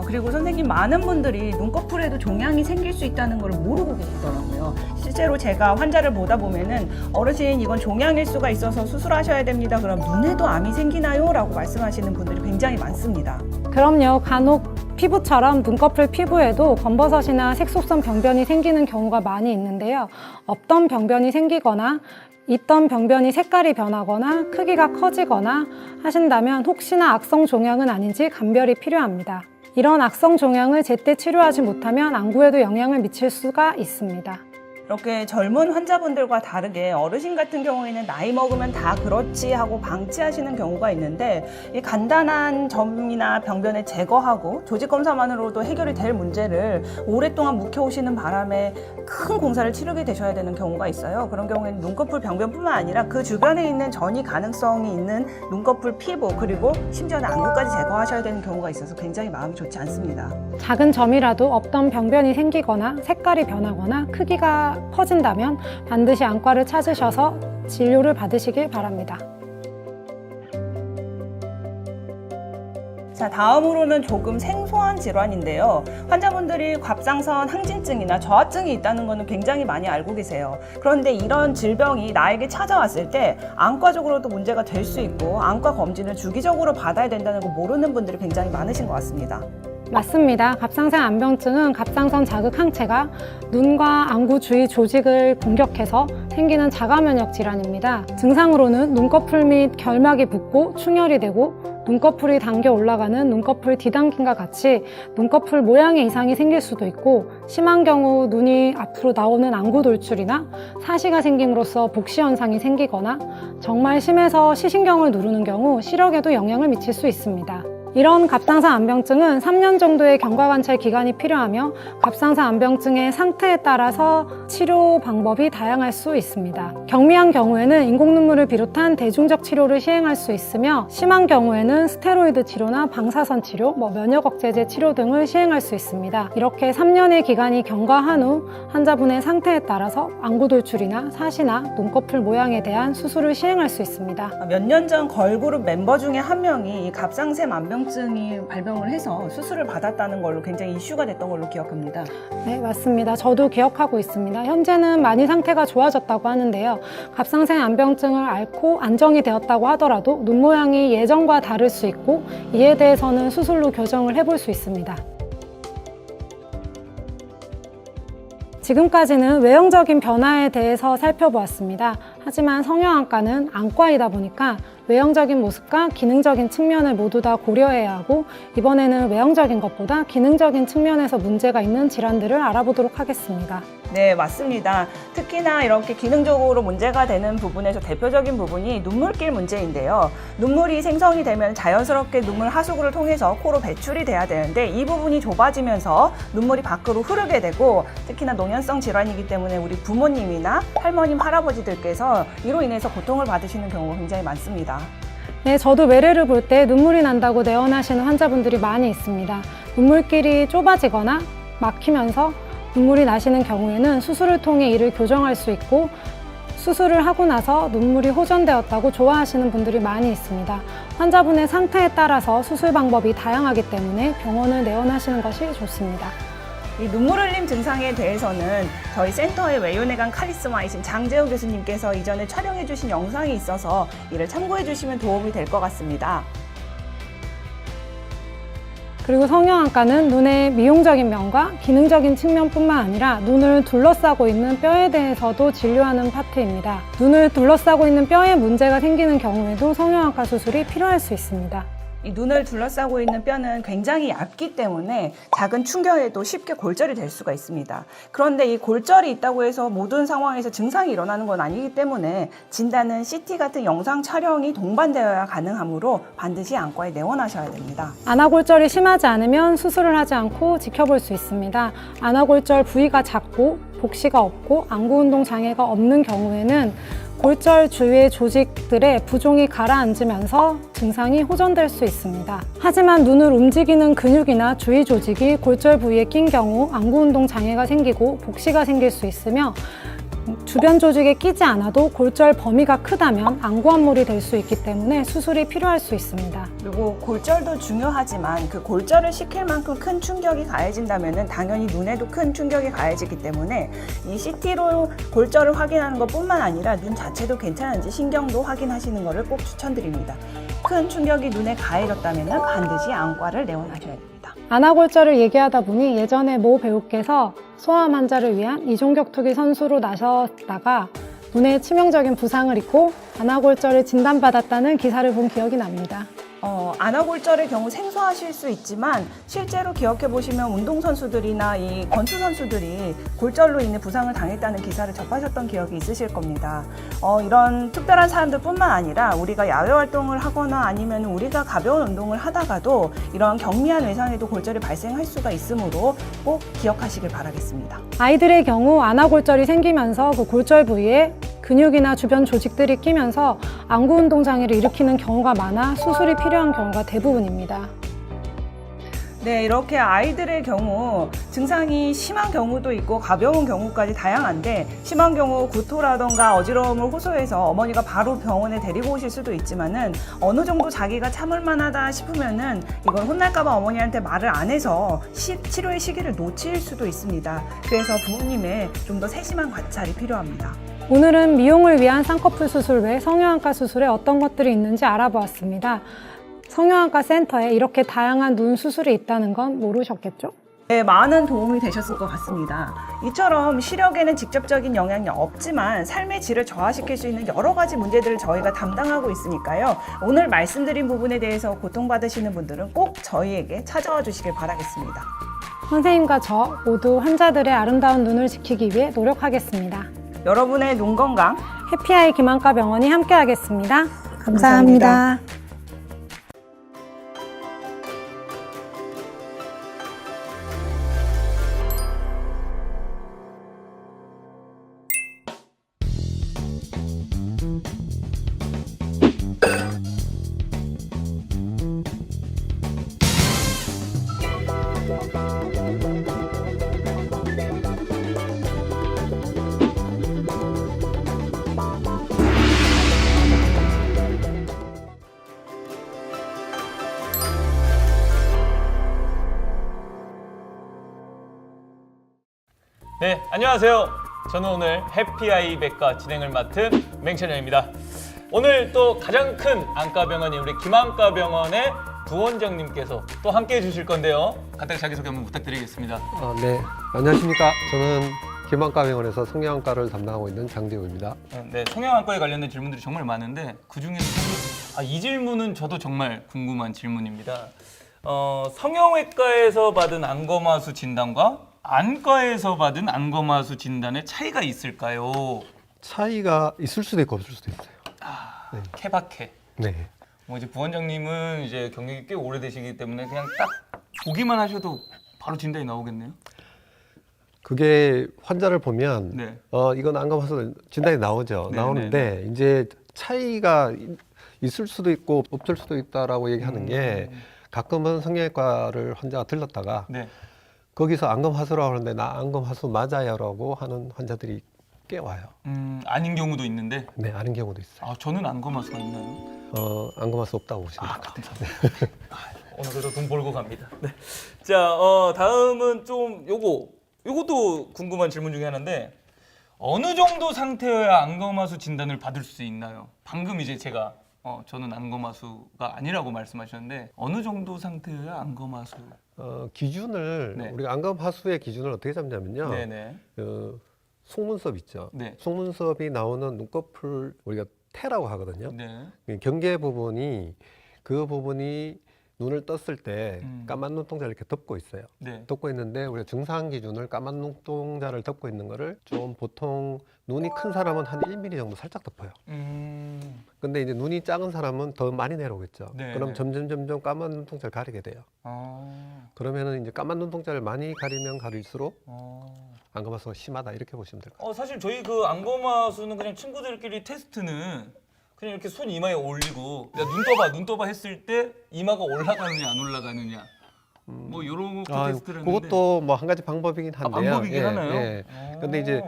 그리고 선생님, 많은 분들이 눈꺼풀에도 종양이 생길 수 있다는 걸 모르고 계시더라고요. 실제로 제가 환자를 보다 보면은 어르신 이건 종양일 수가 있어서 수술하셔야 됩니다. 그럼 눈에도 암이 생기나요? 라고 말씀하시는 분들이 굉장히 많습니다. 그럼요. 간혹 피부처럼 눈꺼풀 피부에도 검버섯이나 색소성 병변이 생기는 경우가 많이 있는데요. 없던 병변이 생기거나 있던 병변이 색깔이 변하거나 크기가 커지거나 하신다면 혹시나 악성 종양은 아닌지 감별이 필요합니다. 이런 악성 종양을 제때 치료하지 못하면 안구에도 영향을 미칠 수가 있습니다. 이렇게 젊은 환자분들과 다르게 어르신 같은 경우에는 나이 먹으면 다 그렇지 하고 방치하시는 경우가 있는데 이 간단한 점이나 병변을 제거하고 조직 검사만으로도 해결이 될 문제를 오랫동안 묵혀오시는 바람에 큰 공사를 치르게 되셔야 되는 경우가 있어요. 그런 경우에는 눈꺼풀 병변뿐만 아니라 그 주변에 있는 전이 가능성이 있는 눈꺼풀 피부 그리고 심지어는 안구까지 제거하셔야 되는 경우가 있어서 굉장히 마음이 좋지 않습니다. 작은 점이라도 없던 병변이 생기거나 색깔이 변하거나 크기가 커진다면 반드시 안과를 찾으셔서 진료를 받으시길 바랍니다. 자, 다음으로는 조금 생소한 질환인데요. 환자분들이 갑상선 항진증이나 저하증이 있다는 것은 굉장히 많이 알고 계세요. 그런데 이런 질병이 나에게 찾아왔을 때 안과적으로도 문제가 될 수 있고 안과 검진을 주기적으로 받아야 된다는 걸 모르는 분들이 굉장히 많으신 것 같습니다. 맞습니다. 갑상선 암병증은 갑상선 자극 항체가 눈과 안구 주위 조직을 공격해서 생기는 자가면역 질환입니다. 증상으로는 눈꺼풀 및 결막이 붓고 충혈이 되고 눈꺼풀이 당겨 올라가는 눈꺼풀 뒤당김과 같이 눈꺼풀 모양의 이상이 생길 수도 있고 심한 경우 눈이 앞으로 나오는 안구 돌출이나 사시가 생김으로써 복시 현상이 생기거나 정말 심해서 시신경을 누르는 경우 시력에도 영향을 미칠 수 있습니다. 이런 갑상선 암병증은 3년 정도의 경과관찰 기간이 필요하며 갑상선 암병증의 상태에 따라서 치료 방법이 다양할 수 있습니다. 경미한 경우에는 인공눈물을 비롯한 대중적 치료를 시행할 수 있으며 심한 경우에는 스테로이드 치료나 방사선 치료, 면역 억제제 치료 등을 시행할 수 있습니다. 이렇게 3년의 기간이 경과한 후 환자분의 상태에 따라서 안구 돌출이나 사시나 눈꺼풀 모양에 대한 수술을 시행할 수 있습니다. 몇 년 전 걸그룹 멤버 중에 한 명이 갑상샘 암병증이 발병을 해서 수술을 받았다는 걸로 굉장히 이슈가 됐던 걸로 기억합니다. 네, 맞습니다. 저도 기억하고 있습니다. 현재는 많이 상태가 좋아졌다고 하는데요. 갑상선 암병증을 앓고 안정이 되었다고 하더라도 눈 모양이 예전과 다를 수 있고 이에 대해서는 수술로 교정을 해볼 수 있습니다. 지금까지는 외형적인 변화에 대해서 살펴보았습니다. 하지만 성형안과는 안과이다 보니까 외형적인 모습과 기능적인 측면을 모두 다 고려해야 하고 이번에는 외형적인 것보다 기능적인 측면에서 문제가 있는 질환들을 알아보도록 하겠습니다. 네, 맞습니다. 특히나 이렇게 기능적으로 문제가 되는 부분에서 대표적인 부분이 눈물길 문제인데요. 눈물이 생성이 되면 자연스럽게 눈물 하수구를 통해서 코로 배출이 돼야 되는데 이 부분이 좁아지면서 눈물이 밖으로 흐르게 되고 특히나 노년성 질환이기 때문에 우리 부모님이나 할머님, 할아버지들께서 이로 인해서 고통을 받으시는 경우가 굉장히 많습니다. 네, 저도 외래를 볼 때 눈물이 난다고 내원하시는 환자분들이 많이 있습니다. 눈물길이 좁아지거나 막히면서 눈물이 나시는 경우에는 수술을 통해 이를 교정할 수 있고 수술을 하고 나서 눈물이 호전되었다고 좋아하시는 분들이 많이 있습니다. 환자분의 상태에 따라서 수술 방법이 다양하기 때문에 병원을 내원하시는 것이 좋습니다. 이 눈물 흘림 증상에 대해서는 저희 센터의 외유내강 카리스마이신 장재우 교수님께서 이전에 촬영해 주신 영상이 있어서 이를 참고해 주시면 도움이 될 것 같습니다. 그리고 성형외과는 눈의 미용적인 면과 기능적인 측면뿐만 아니라 눈을 둘러싸고 있는 뼈에 대해서도 진료하는 파트입니다. 눈을 둘러싸고 있는 뼈에 문제가 생기는 경우에도 성형외과 수술이 필요할 수 있습니다. 이 눈을 둘러싸고 있는 뼈는 굉장히 얇기 때문에 작은 충격에도 쉽게 골절이 될 수가 있습니다. 그런데 이 골절이 있다고 해서 모든 상황에서 증상이 일어나는 건 아니기 때문에 진단은 CT 같은 영상 촬영이 동반되어야 가능하므로 반드시 안과에 내원하셔야 됩니다. 안아골절이 심하지 않으면 수술을 하지 않고 지켜볼 수 있습니다. 안아골절 부위가 작고 복시가 없고 안구운동 장애가 없는 경우에는 골절 주위의 조직들의 부종이 가라앉으면서 증상이 호전될 수 있습니다. 하지만 눈을 움직이는 근육이나 주위 조직이 골절 부위에 낀 경우 안구운동 장애가 생기고 복시가 생길 수 있으며 주변 조직에 끼지 않아도 골절 범위가 크다면 안구암몰이 될 수 있기 때문에 수술이 필요할 수 있습니다. 그리고 골절도 중요하지만 그 골절을 시킬 만큼 큰 충격이 가해진다면 당연히 눈에도 큰 충격이 가해지기 때문에 이 CT로 골절을 확인하는 것뿐만 아니라 눈 자체도 괜찮은지 신경도 확인하시는 것을 꼭 추천드립니다. 큰 충격이 눈에 가해졌다면 반드시 안과를 내원하셔야 됩니다. 안아골절을 얘기하다 보니 예전에 모 배우께서 소아암 환자를 위한 이종격투기 선수로 나섰다가 눈에 치명적인 부상을 입고 안아골절을 진단받았다는 기사를 본 기억이 납니다. 안아골절의 경우 생소하실 수 있지만 실제로 기억해 보시면 운동선수들이나 이 권투선수들이 골절로 인해 부상을 당했다는 기사를 접하셨던 기억이 있으실 겁니다. 이런 특별한 사람들 뿐만 아니라 우리가 야외 활동을 하거나 아니면 우리가 가벼운 운동을 하다가도 이런 경미한 외상에도 골절이 발생할 수가 있으므로 꼭 기억하시길 바라겠습니다. 아이들의 경우 안아골절이 생기면서 그 골절 부위에 근육이나 주변 조직들이 끼면서 안구운동 장애를 일으키는 경우가 많아 수술이 필요한 경우가 대부분입니다. 네, 이렇게 아이들의 경우 증상이 심한 경우도 있고 가벼운 경우까지 다양한데 심한 경우 구토라던가 어지러움을 호소해서 어머니가 바로 병원에 데리고 오실 수도 있지만은 어느 정도 자기가 참을 만하다 싶으면은 이건 혼날까봐 어머니한테 말을 안 해서 치료의 시기를 놓칠 수도 있습니다. 그래서 부모님의 좀 더 세심한 관찰이 필요합니다. 오늘은 미용을 위한 쌍꺼풀 수술 외 성형외과 수술에 어떤 것들이 있는지 알아보았습니다. 성형외과 센터에 이렇게 다양한 눈 수술이 있다는 건 모르셨겠죠? 네, 많은 도움이 되셨을 것 같습니다. 이처럼 시력에는 직접적인 영향이 없지만 삶의 질을 저하시킬 수 있는 여러 가지 문제들을 저희가 담당하고 있으니까요. 오늘 말씀드린 부분에 대해서 고통받으시는 분들은 꼭 저희에게 찾아와 주시길 바라겠습니다. 선생님과 저 모두 환자들의 아름다운 눈을 지키기 위해 노력하겠습니다. 여러분의 눈 건강 해피아이 김한과 병원이 함께하겠습니다. 감사합니다. 감사합니다. 네, 안녕하세요. 저는 오늘 해피아이 백과 진행을 맡은 맹찬현입니다. 오늘 또 가장 큰 안과병원인 우리 김한과병원의 부원장님께서 또 함께해 주실 건데요. 간단히 자기소개 한번 부탁드리겠습니다. 네, 안녕하십니까. 저는 김한과병원에서 성형외과를 담당하고 있는 장재우입니다. 네, 성형안과에 관련된 질문들이 정말 많은데 그중에서 이 질문은 저도 정말 궁금한 질문입니다. 성형외과에서 받은 안검하수 진단과 안과에서 받은 안검하수 진단의 차이가 있을까요? 차이가 있을 수도 있고 없을 수도 있어요. 네. 케바케. 네. 뭐 이제 부원장님은 이제 경력이 꽤 오래되시기 때문에 그냥 딱 보기만 하셔도 바로 진단이 나오겠네요. 그게 환자를 보면 네. 이건 안검하수 진단이 나오죠. 네, 나오는데 네, 이제 차이가 있을 수도 있고 없을 수도 있다라고 얘기하는 게 가끔은 성형외과를 환자가 들렀다가 네. 거기서 안검하수라고 하는데 나 안검하수 맞아요라고 하는 환자들이 꽤 와요. 아닌 경우도 있는데. 네, 아는 경우도 있어요. 아, 저는 안검하수가 있나요? 안검하수 없다고 보시면 아, 돼요. 그래요? 오늘 그래도 돈 벌고 갑니다. 네. 자, 다음은 좀 요것도 궁금한 질문 중에 하나인데 어느 정도 상태여야 안검하수 진단을 받을 수 있나요? 방금 이제 제가 저는 안검하수가 아니라고 말씀하셨는데 어느 정도 상태여야 안검하수? 기준을 네. 우리가 안검하수의 기준을 어떻게 잡냐면요. 네네. 속문섭 있죠. 네. 속문섭이 나오는 눈꺼풀 우리가 태라고 하거든요. 네. 경계 부분이 그 부분이 눈을 떴을 때 까만 눈동자를 이렇게 덮고 있어요. 네. 덮고 있는데 우리가 증상 기준을 까만 눈동자를 덮고 있는 거를 좀 보통 눈이 큰 사람은 한 1mm 정도 살짝 덮어요. 근데 이제 눈이 작은 사람은 더 많이 내려오겠죠. 네, 그럼 네. 점점 까만 눈동자를 가리게 돼요. 그러면은 이제 까만 눈동자를 많이 가리면 가릴수록 안검하수가 심하다 이렇게 보시면 될 것 같아요. 사실 저희 그 안검하수는 그냥 친구들끼리 테스트는 그냥 이렇게 손 이마에 올리고 야, 눈 떠봐 했을 때 이마가 올라가느냐 안 올라가느냐 뭐 이런 거 테스트를 했는데 그것도 뭐 한 가지 방법이긴 한데요. 방법이긴 하나요? 근데 이제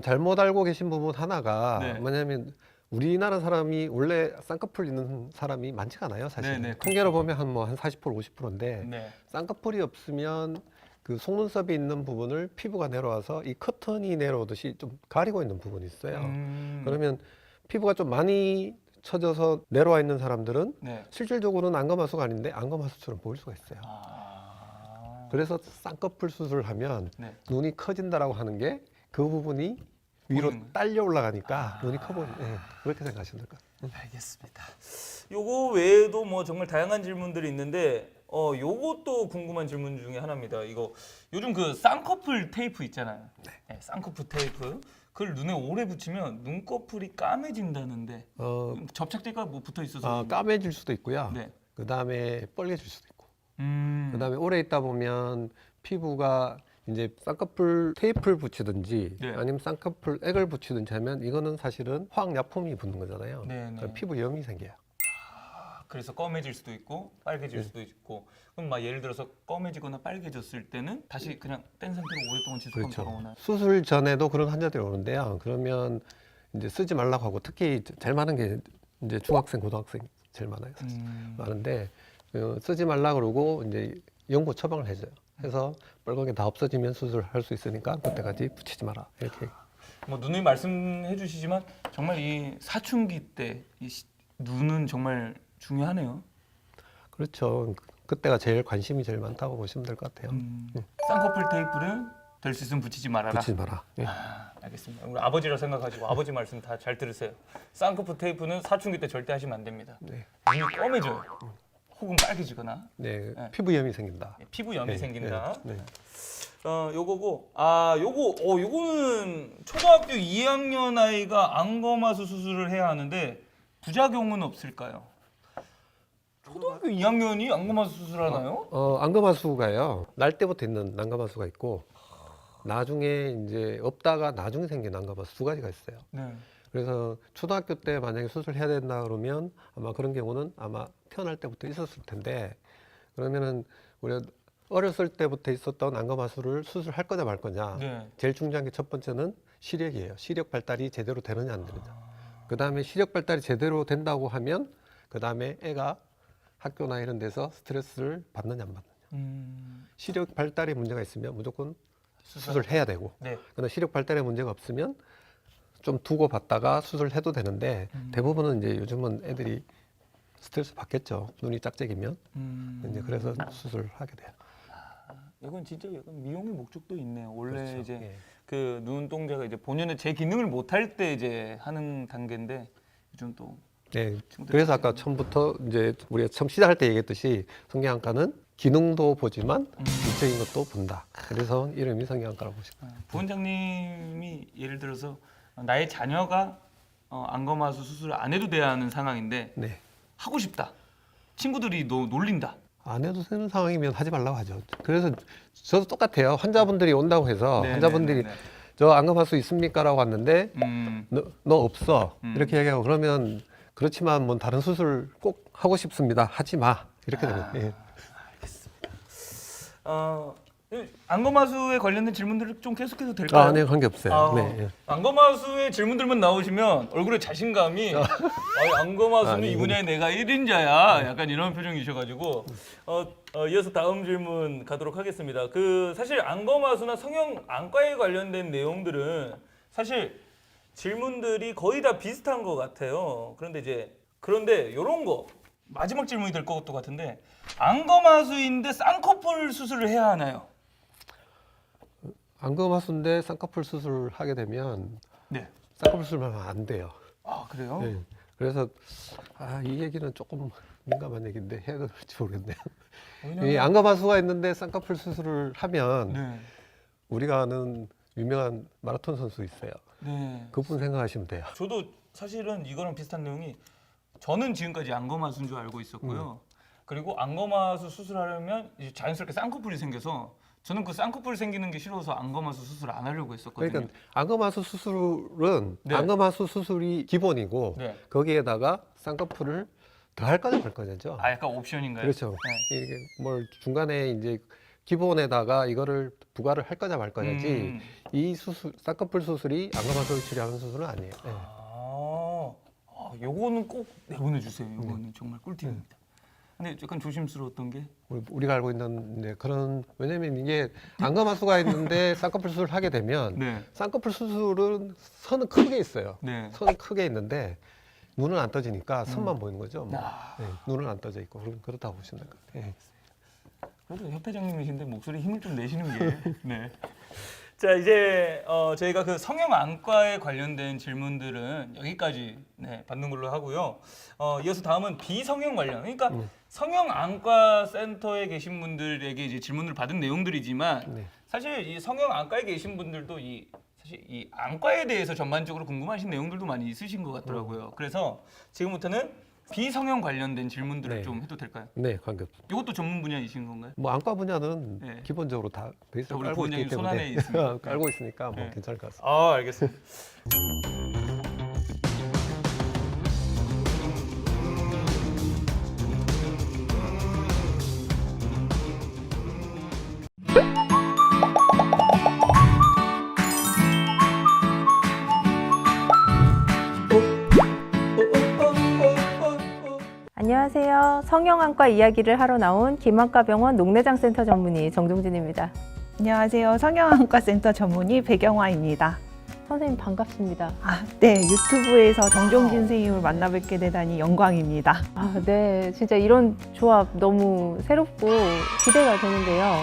잘못 알고 계신 부분 하나가 네. 뭐냐면 우리나라 사람이 원래 쌍꺼풀 있는 사람이 많지가 않아요, 사실. 네, 네, 통계로 보면 한 40% 50%인데 네. 쌍꺼풀이 없으면 그 속눈썹이 있는 부분을 피부가 내려와서 이 커튼이 내려오듯이 좀 가리고 있는 부분이 있어요. 그러면 피부가 좀 많이 처져서 내려와 있는 사람들은 네. 실질적으로는 안검하수가 아닌데 안검하수처럼 보일 수가 있어요. 그래서 쌍꺼풀 수술을 하면 네. 눈이 커진다라고 하는 게 그 부분이 위로 보이는 거예요? 딸려 올라가니까 눈이 커 보이. 그렇게 생각하시면 될 것 같아요. 알겠습니다. 요거 외에도 뭐 정말 다양한 질문들이 있는데 요것도 궁금한 질문 중에 하나입니다. 이거 요즘 그 쌍꺼풀 테이프 있잖아요. 네, 쌍꺼풀 테이프. 그걸 눈에 오래 붙이면 눈꺼풀이 까매진다는데 접착제가 뭐 붙어 있어서 까매질 수도 있고요. 네. 그 다음에 빨개질 수도 있고. 그 그 다음에 오래 있다 보면 피부가 이제 쌍꺼풀 테이프를 붙이든지 네. 아니면 쌍꺼풀 액을 붙이든지 하면 이거는 사실은 화학약품이 붙는 거잖아요. 네, 네. 그럼 피부염이 생겨요. 그래서 검해질 수도 있고 빨개질 수도 있고 그럼 막 예를 들어서 검해지거나 빨개졌을 때는 다시 그냥 뗀 상태로 오랫동안 지속하면 그렇죠. 돌아오나요? 수술 전에도 그런 환자들이 오는데요. 그러면 이제 쓰지 말라고 하고 특히 제일 많은 게 이제 중학생, 고등학생 제일 많아요. 사실. 많은데 쓰지 말라 그러고 이제 연고 처방을 해줘요. 해서 빨간 게 다 없어지면 수술할 수 있으니까 그때까지 붙이지 마라 이렇게. 뭐 누누이 말씀해 주시지만 정말 이 사춘기 때 이 눈은 정말 중요하네요. 그렇죠. 그때가 제일 관심이 제일 많다고 보시면 될 것 같아요. 쌍꺼풀 테이프를 될 수 있으면 붙이지 말아라. 붙이지 마라. 예. 알겠습니다. 우리 아버지라 생각하시고 아버지 말씀 다 잘 들으세요. 쌍꺼풀 테이프는 사춘기 때 절대 하시면 안 됩니다. 네. 눈이 검해져요. 혹은 빨개지거나 네. 네. 피부염이 생긴다. 피부염이 네, 생긴다. 네, 네. 요거고 요거는 초등학교 2학년 아이가 안검하수 수술을 해야 하는데 부작용은 없을까요? 초등학교 2학년이 안검하수 수술하나요? 안검하수가요. 날 때부터 있는 안검하수가 있고 나중에 이제 없다가 나중에 생긴 안검하수 두 가지가 있어요. 네. 그래서 초등학교 때 만약에 수술해야 된다 그러면 아마 그런 경우는 아마 태어날 때부터 있었을 텐데 그러면은 우리가 어렸을 때부터 있었던 안검하수를 수술할 거냐 말 거냐. 네. 제일 중요한 게 첫 번째는 시력이에요. 시력 발달이 제대로 되느냐 안 되느냐. 그 다음에 시력 발달이 제대로 된다고 하면 그 다음에 애가 학교나 이런 데서 스트레스를 받느냐 안 받느냐. 시력 발달에 문제가 있으면 무조건 수술해야 되고 네. 그러나 시력 발달에 문제가 없으면 좀 두고 받다가 수술해도 되는데 대부분은 이제 요즘은 애들이 스트레스 받겠죠. 눈이 짝짝이면 이제 그래서 수술하게 돼요. 이건 진짜 약간 미용의 목적도 있네요. 원래 그렇죠. 이제 예. 그 눈동자가 이제 본연의 제 기능을 못 할 때 이제 하는 단계인데 요즘 또 네. 그래서 아까 처음부터 이제 우리가 처음 시작할 때 얘기했듯이 성형외과는 기능도 보지만 미적인 것도 본다. 그래서 이름이 성형외과라고 보시면. 부원장님이 예를 들어서 나의 자녀가 안검하수 수술을 안 해도 돼야 하는 상황인데 네. 하고 싶다. 친구들이 너 놀린다. 안 해도 되는 상황이면 하지 말라고 하죠. 그래서 저도 똑같아요. 환자분들이 온다고 해서 네, 환자분들이 네, 네, 네. 저 안검하수 있습니까? 라고 왔는데 음, 너 없어. 이렇게 얘기하고 그러면 그렇지만 뭐 다른 수술 꼭 하고 싶습니다. 하지 마. 이렇게 됩니다. 예. 안검하수에 관련된 질문들을 좀 계속해도 될까요? 네, 관계없어요. 아, 네. 예. 안검하수의 질문들만 나오시면 얼굴에 자신감이 안검하수는 이 아니, 분야에 내가 1인자야 약간 이런 표정이셔가지고 이어서 다음 질문 가도록 하겠습니다. 그 사실 안검하수나 성형안과에 관련된 내용들은 사실 질문들이 거의 다 비슷한 것 같아요. 그런데 이런 거 마지막 질문이 될 것도 같은데 안검하수인데 쌍꺼풀 수술을 해야 하나요? 안검하수인데 쌍꺼풀 수술을 하게 되면 네. 쌍꺼풀 수술만 하면 안 돼요. 아 그래요? 네. 그래서 이 얘기는 조금 민감한 얘기인데 해야 될지 모르겠네요. 이 안검하수가 있는데 쌍꺼풀 수술을 하면 네. 우리가 아는 유명한 마라톤 선수 있어요. 네. 그분 생각하시면 돼요. 저도 사실은 이거랑 비슷한 내용이 저는 지금까지 안검하수인 줄 알고 있었고요. 그리고 안검하수 수술하려면 이제 자연스럽게 쌍꺼풀이 생겨서 저는 그 쌍꺼풀 생기는 게 싫어서 안검하수 수술 안 하려고 했었거든요. 그러니까 안검하수 수술은 네. 안검하수 수술이 기본이고 네. 거기에다가 쌍꺼풀을 더 할 거냐 말 거냐죠. 아 약간 옵션인가요? 그렇죠. 네. 이게 뭘 중간에 이제 기본에다가 이거를 부과를 할 거냐 말 거냐지 이 수술 쌍꺼풀 수술이 안검하수를 치료하는 수술은 아니에요. 네. 요거는 꼭 내보내주세요. 요거는 정말 꿀팁입니다. 근데 약간 조심스러웠던 게 우리가 알고 있는 네, 그런 왜냐면 이게 안검하수가 있는데 쌍꺼풀 수술을 하게 되면 네. 쌍꺼풀 수술은 선은 크게 있어요. 네. 선이 크게 있는데 눈은 안 떠지니까 선만 보이는 거죠. 뭐. 아. 네, 눈은 안 떠져 있고 그렇다고 보시면 될 것 같아요. 네. 그래도 협회장님이신데 목소리 힘을 좀 내시는 게 네. 자 이제 저희가 그 성형안과에 관련된 질문들은 여기까지 받는 걸로 하고요. 이어서 다음은 비성형 관련. 그러니까 성형안과 센터에 계신 분들에게 이제 질문을 받은 내용들이지만 네. 사실 이 성형안과에 계신 분들도 사실 이 안과에 대해서 전반적으로 궁금하신 내용들도 많이 있으신 것 같더라고요. 그래서 지금부터는 비성형 관련된 질문들을 네. 좀 해도 될까요? 네, 관계. 이것도 전문 분야이신 건가요? 뭐 안과 분야는 네. 기본적으로 다 베이스를 우리 깔고 있기 부원장님 손 안에 때문에 있습니다. 깔고 있으니까 뭐 네. 괜찮을 것 같습니다. 아 알겠습니다. 안녕하세요. 성형안과 이야기를 하러 나온 김안과병원 녹내장센터 전문의 정종진입니다. 안녕하세요. 성형안과 센터 전문의 배경화입니다. 선생님 반갑습니다. 네, 유튜브에서 정종진 선생님을 만나뵙게 되다니 영광입니다. 네. 진짜 이런 조합 너무 새롭고 기대가 되는데요.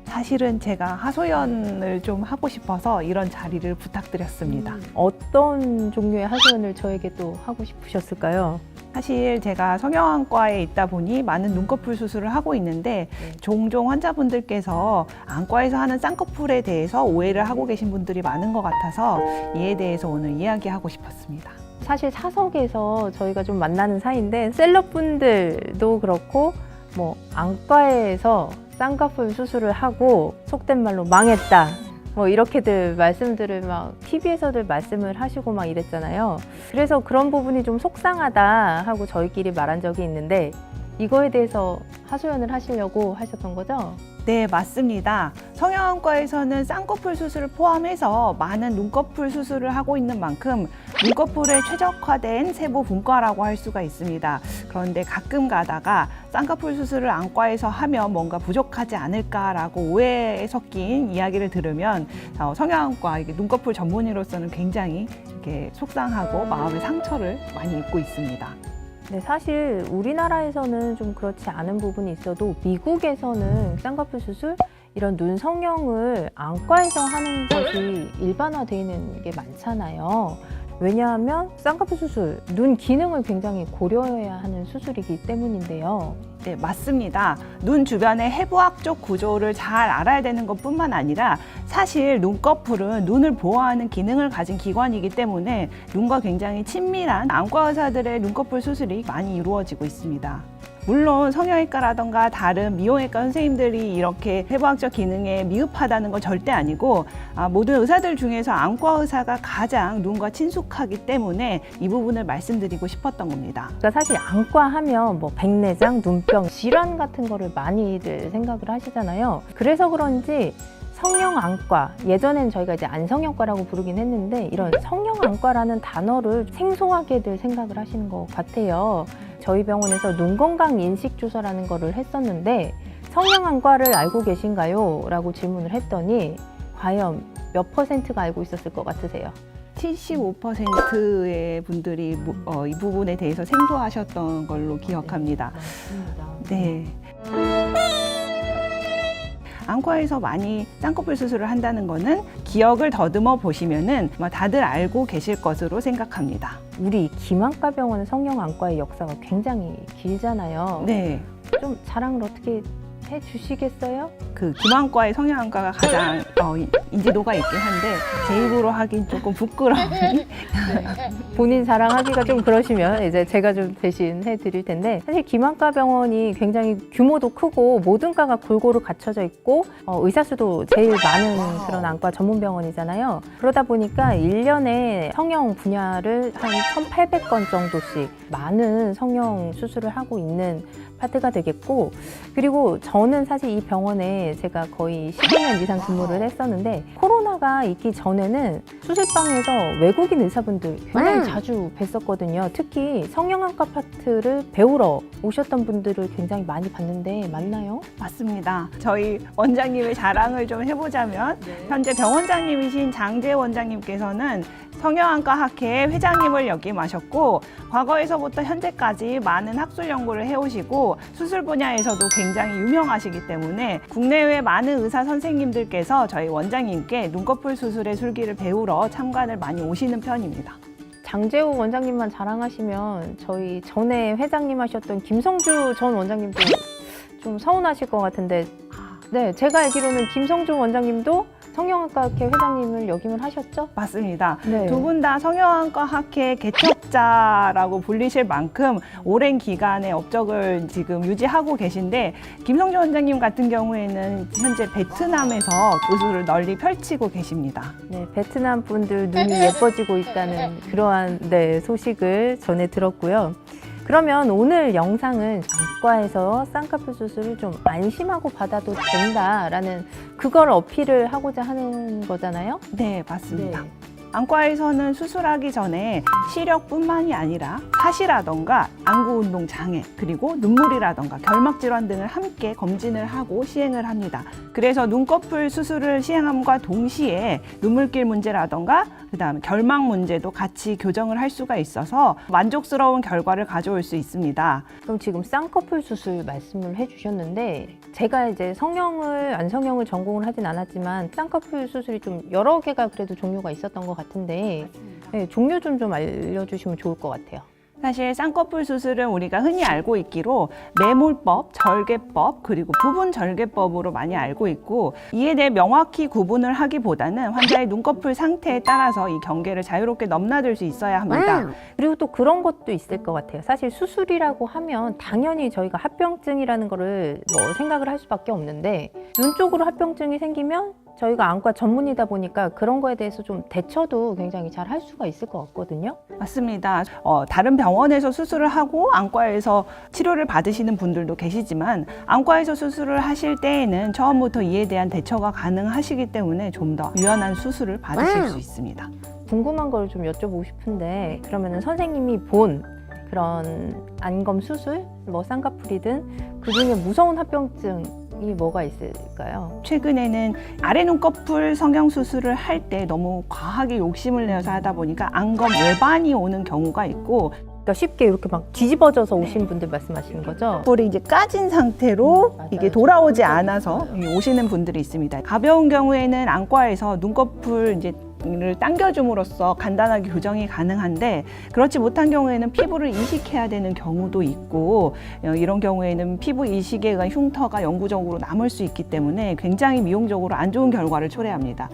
사실은 제가 하소연을 좀 하고 싶어서 이런 자리를 부탁드렸습니다. 어떤 종류의 하소연을 저에게 또 하고 싶으셨을까요? 사실 제가 성형안과에 있다 보니 많은 눈꺼풀 수술을 하고 있는데 종종 환자분들께서 안과에서 하는 쌍꺼풀에 대해서 오해를 하고 계신 분들이 많은 것 같아서 이에 대해서 오늘 이야기하고 싶었습니다. 사실 사석에서 저희가 좀 만나는 사이인데 셀럽분들도 그렇고 뭐 안과에서 쌍꺼풀 수술을 하고 속된 말로 망했다. 뭐 이렇게들 말씀들을 막 TV에서들 말씀을 하시고 막 이랬잖아요. 그래서 그런 부분이 좀 속상하다 하고 저희끼리 말한 적이 있는데 이거에 대해서 하소연을 하시려고 하셨던 거죠? 네, 맞습니다. 성형안과에서는 쌍꺼풀 수술을 포함해서 많은 눈꺼풀 수술을 하고 있는 만큼 눈꺼풀에 최적화된 세부 분과라고 할 수가 있습니다. 그런데 가끔 가다가 쌍꺼풀 수술을 안과에서 하면 뭔가 부족하지 않을까라고 오해에 섞인 이야기를 들으면 성형안과 눈꺼풀 전문의로서는 굉장히 이렇게 속상하고 마음의 상처를 많이 입고 있습니다. 네, 사실 우리나라에서는 좀 그렇지 않은 부분이 있어도 미국에서는 쌍꺼풀 수술, 이런 눈 성형을 안과에서 하는 것이 일반화되어 있는 게 많잖아요. 왜냐하면 쌍꺼풀 수술, 눈 기능을 굉장히 고려해야 하는 수술이기 때문인데요. 네, 맞습니다. 눈 주변의 해부학적 구조를 잘 알아야 되는 것뿐만 아니라 사실 눈꺼풀은 눈을 보호하는 기능을 가진 기관이기 때문에 눈과 굉장히 친밀한 안과 의사들의 눈꺼풀 수술이 많이 이루어지고 있습니다. 물론 성형외과라던가 다른 미용외과 선생님들이 이렇게 해부학적 기능에 미흡하다는 건 절대 아니고 모든 의사들 중에서 안과 의사가 가장 눈과 친숙하기 때문에 이 부분을 말씀드리고 싶었던 겁니다. 그러니까 사실 안과 하면 뭐 백내장, 눈병, 질환 같은 거를 많이들 생각을 하시잖아요. 그래서 그런지 성형안과, 예전엔 저희가 이제 안성형과라고 부르긴 했는데 이런 성형안과라는 단어를 생소하게들 생각을 하시는 것 같아요. 저희 병원에서 눈건강 인식주사라는 거를 했었는데 성형안과를 알고 계신가요? 라고 질문을 했더니 과연 몇 %가 알고 있었을 것 같으세요? 75%의 분들이 이 부분에 대해서 생소하셨던 걸로 기억합니다. 네. 안과에서 많이 쌍꺼풀 수술을 한다는 거는 기억을 더듬어 보시면은 다들 알고 계실 것으로 생각합니다. 우리 김안과 병원은 성형안과의 역사가 굉장히 길잖아요. 네. 좀 자랑을 어떻게 해주시겠어요? 그 김안과의 성형안과가 가장 인지도가 있긴 한데 제 입으로 하긴 조금 부끄러움이 본인 자랑하기가 좀 그러시면 이제 제가 좀 대신 해드릴 텐데, 사실 김안과 병원이 굉장히 규모도 크고 모든 과가 골고루 갖춰져 있고 의사 수도 제일 많은 그런 안과 전문 병원이잖아요. 그러다 보니까 1년에 성형 분야를 한 1,800건 정도씩 많은 성형 수술을 하고 있는 파트가 되겠고, 그리고 저는 사실 이 병원에 제가 거의 15년 이상 근무를 했었는데 코로나가 있기 전에는 수술방에서 외국인 의사분들 굉장히 자주 뵀었거든요. 특히 성형안과 파트를 배우러 오셨던 분들을 굉장히 많이 봤는데 맞나요? 맞습니다. 저희 원장님의 자랑을 좀 해보자면 현재 병원장님이신 장재 원장님께서는 성형안과 학회의 회장님을 역임하셨고 과거에서부터 현재까지 많은 학술 연구를 해오시고 수술 분야에서도 굉장히 유명하시기 때문에 국내외 많은 의사 선생님들께서 저희 원장님께 눈꺼풀 수술의 술기를 배우러 참관을 많이 오시는 편입니다. 장재호 원장님만 자랑하시면 저희 전에 회장님 하셨던 김성주 전 원장님도 좀 서운하실 것 같은데, 네, 제가 알기로는 김성주 원장님도 성형안과 학회 회장님을 역임을 하셨죠? 맞습니다. 네. 두 분 다 성형안과 학회 개척자라고 불리실 만큼 오랜 기간의 업적을 지금 유지하고 계신데 김성주 원장님 같은 경우에는 현재 베트남에서 교수를 널리 펼치고 계십니다. 네, 베트남 분들 눈이 예뻐지고 있다는 그러한 소식을 전해 들었고요. 그러면 오늘 영상은 안과에서 쌍꺼풀 수술을 좀 안심하고 받아도 된다라는 그걸 어필을 하고자 하는 거잖아요? 네, 맞습니다. 네. 안과에서는 수술하기 전에 시력뿐만이 아니라 사시라던가 안구운동 장애, 그리고 눈물이라던가 결막 질환 등을 함께 검진을 하고 시행을 합니다. 그래서 눈꺼풀 수술을 시행함과 동시에 눈물길 문제라던가 그다음에 결막 문제도 같이 교정을 할 수가 있어서 만족스러운 결과를 가져올 수 있습니다. 그럼 지금 쌍꺼풀 수술 말씀을 해주셨는데 제가 이제 성형을 안성형을 전공을 하진 않았지만 쌍꺼풀 수술이 좀 여러 개가 그래도 종류가 있었던 것 같은데 네, 종류 좀 알려주시면 좋을 것 같아요. 사실 쌍꺼풀 수술은 우리가 흔히 알고 있기로 매몰법, 절개법, 그리고 부분 절개법으로 많이 알고 있고 이에 대해 명확히 구분을 하기보다는 환자의 눈꺼풀 상태에 따라서 이 경계를 자유롭게 넘나들 수 있어야 합니다. 그리고 또 그런 것도 있을 것 같아요. 사실 수술이라고 하면 당연히 저희가 합병증이라는 거를 생각을 할 수밖에 없는데 눈 쪽으로 합병증이 생기면 저희가 안과 전문이다 보니까 그런 거에 대해서 좀 대처도 굉장히 잘 할 수가 있을 것 같거든요. 맞습니다. 다른 병원에서 수술을 하고 안과에서 치료를 받으시는 분들도 계시지만 안과에서 수술을 하실 때에는 처음부터 이에 대한 대처가 가능하시기 때문에 좀 더 유연한 수술을 받으실 수 있습니다. 궁금한 걸 좀 여쭤보고 싶은데 그러면은 선생님이 본 그런 안검 수술, 쌍꺼풀이든 그중에 무서운 합병증 이 뭐가 있을까요? 최근에는 아래 눈꺼풀 성형 수술을 할 때 너무 과하게 욕심을 내서 하다 보니까 안검 외반이 오는 경우가 있고 그러니까 쉽게 이렇게 막 뒤집어져서 오신 분들 말씀하시는 거죠? 뿔이 이제 까진 상태로 맞아요. 이게 돌아오지 않아서 오시는 분들이 있습니다. 가벼운 경우에는 안과에서 눈꺼풀 를 당겨줌으로써 간단하게 교정이 가능한데 그렇지 못한 경우에는 피부를 이식해야 되는 경우도 있고 이런 경우에는 피부 이식에 의한 흉터가 영구적으로 남을 수 있기 때문에 굉장히 미용적으로 안 좋은 결과를 초래합니다.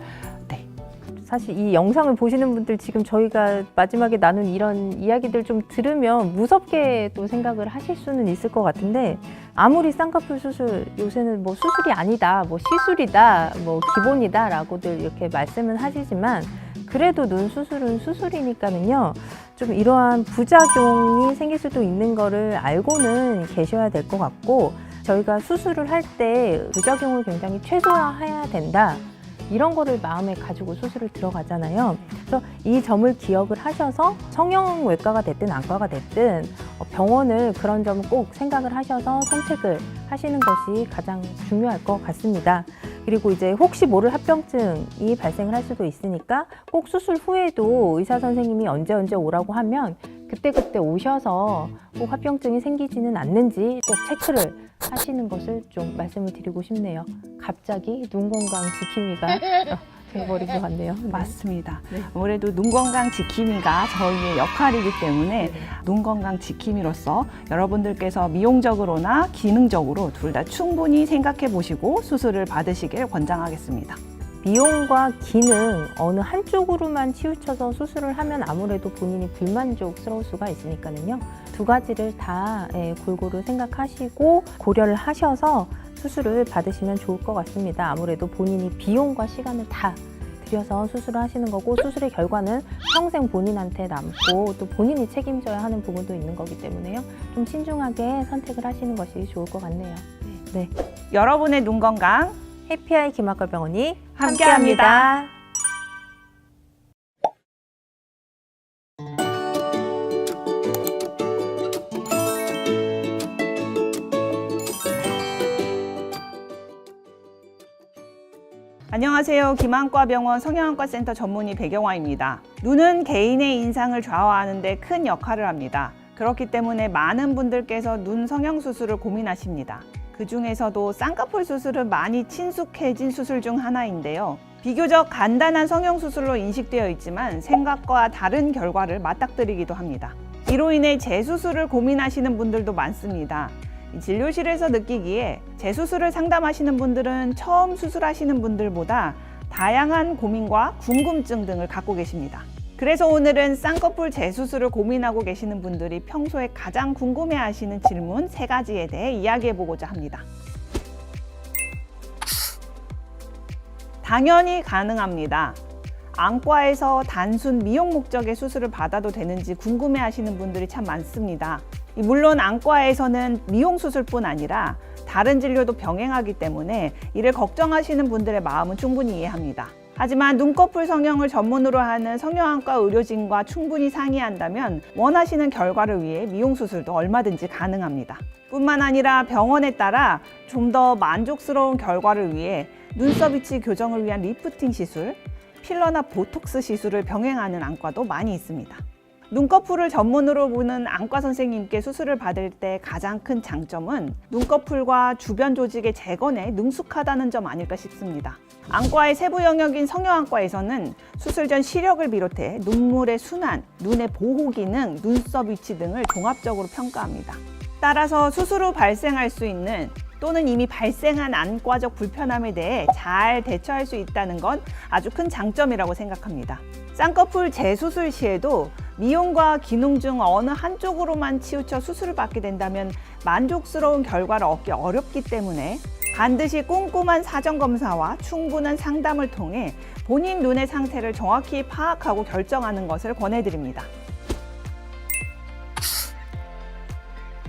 사실 이 영상을 보시는 분들 지금 저희가 마지막에 나눈 이런 이야기들 좀 들으면 무섭게 또 생각을 하실 수는 있을 것 같은데, 아무리 쌍꺼풀 수술, 요새는 뭐 수술이 아니다, 뭐 시술이다, 뭐 기본이다 라고들 이렇게 말씀은 하시지만, 그래도 눈 수술은 수술이니까는요, 좀 이러한 부작용이 생길 수도 있는 거를 알고는 계셔야 될 것 같고, 저희가 수술을 할 때 부작용을 굉장히 최소화해야 된다, 이런 거를 마음에 가지고 수술을 들어가잖아요. 그래서 이 점을 기억을 하셔서 성형외과가 됐든 안과가 됐든 병원을 그런 점을 꼭 생각을 하셔서 선택을 하시는 것이 가장 중요할 것 같습니다. 그리고 이제 혹시 모를 합병증이 발생을 할 수도 있으니까 꼭 수술 후에도 의사 선생님이 언제 오라고 하면 그때 오셔서 꼭 합병증이 생기지는 않는지 꼭 체크를 하시는 것을 좀 말씀을 드리고 싶네요. 갑자기 눈 건강 지킴이가 돼버린 것 같네요. 네. 맞습니다. 네. 아무래도 눈 건강 지킴이가 저희의 역할이기 때문에 눈 건강 지킴이로서 여러분들께서 미용적으로나 기능적으로 둘 다 충분히 생각해 보시고 수술을 받으시길 권장하겠습니다. 미용과 기능 어느 한쪽으로만 치우쳐서 수술을 하면 아무래도 본인이 불만족스러울 수가 있으니까요. 두 가지를 다 골고루 생각하시고 고려를 하셔서 수술을 받으시면 좋을 것 같습니다. 아무래도 본인이 비용과 시간을 다 들여서 수술을 하시는 거고, 수술의 결과는 평생 본인한테 남고 또 본인이 책임져야 하는 부분도 있는 거기 때문에요. 좀 신중하게 선택을 하시는 것이 좋을 것 같네요. 네. 여러분의 눈 건강 해피아이 김학걸병원이 함께합니다. 함께합니다. 안녕하세요. 김한과병원 성형외과센터 전문의 백영화입니다. 눈은 개인의 인상을 좌우하는 데 큰 역할을 합니다. 그렇기 때문에 많은 분들께서 눈 성형수술을 고민하십니다. 그 중에서도 쌍꺼풀 수술은 많이 친숙해진 수술 중 하나인데요. 비교적 간단한 성형수술로 인식되어 있지만 생각과 다른 결과를 맞닥뜨리기도 합니다. 이로 인해 재수술을 고민하시는 분들도 많습니다. 진료실에서 느끼기에 재수술을 상담하시는 분들은 처음 수술하시는 분들보다 다양한 고민과 궁금증 등을 갖고 계십니다. 그래서 오늘은 쌍꺼풀 재수술을 고민하고 계시는 분들이 평소에 가장 궁금해하시는 질문 3가지에 대해 이야기해보고자 합니다. 당연히 가능합니다. 안과에서 단순 미용 목적의 수술을 받아도 되는지 궁금해하시는 분들이 참 많습니다. 물론 안과에서는 미용 수술뿐 아니라 다른 진료도 병행하기 때문에 이를 걱정하시는 분들의 마음은 충분히 이해합니다. 하지만 눈꺼풀 성형을 전문으로 하는 성형안과 의료진과 충분히 상의한다면 원하시는 결과를 위해 미용 수술도 얼마든지 가능합니다. 뿐만 아니라 병원에 따라 좀 더 만족스러운 결과를 위해 눈썹 위치 교정을 위한 리프팅 시술, 필러나 보톡스 시술을 병행하는 안과도 많이 있습니다. 눈꺼풀을 전문으로 보는 안과 선생님께 수술을 받을 때 가장 큰 장점은 눈꺼풀과 주변 조직의 재건에 능숙하다는 점 아닐까 싶습니다. 안과의 세부 영역인 성형안과에서는 수술 전 시력을 비롯해 눈물의 순환, 눈의 보호 기능, 눈썹 위치 등을 종합적으로 평가합니다. 따라서 수술 후 발생할 수 있는 또는 이미 발생한 안과적 불편함에 대해 잘 대처할 수 있다는 건 아주 큰 장점이라고 생각합니다. 쌍꺼풀 재수술 시에도 미용과 기능 중 어느 한쪽으로만 치우쳐 수술을 받게 된다면 만족스러운 결과를 얻기 어렵기 때문에 반드시 꼼꼼한 사전검사와 충분한 상담을 통해 본인 눈의 상태를 정확히 파악하고 결정하는 것을 권해드립니다.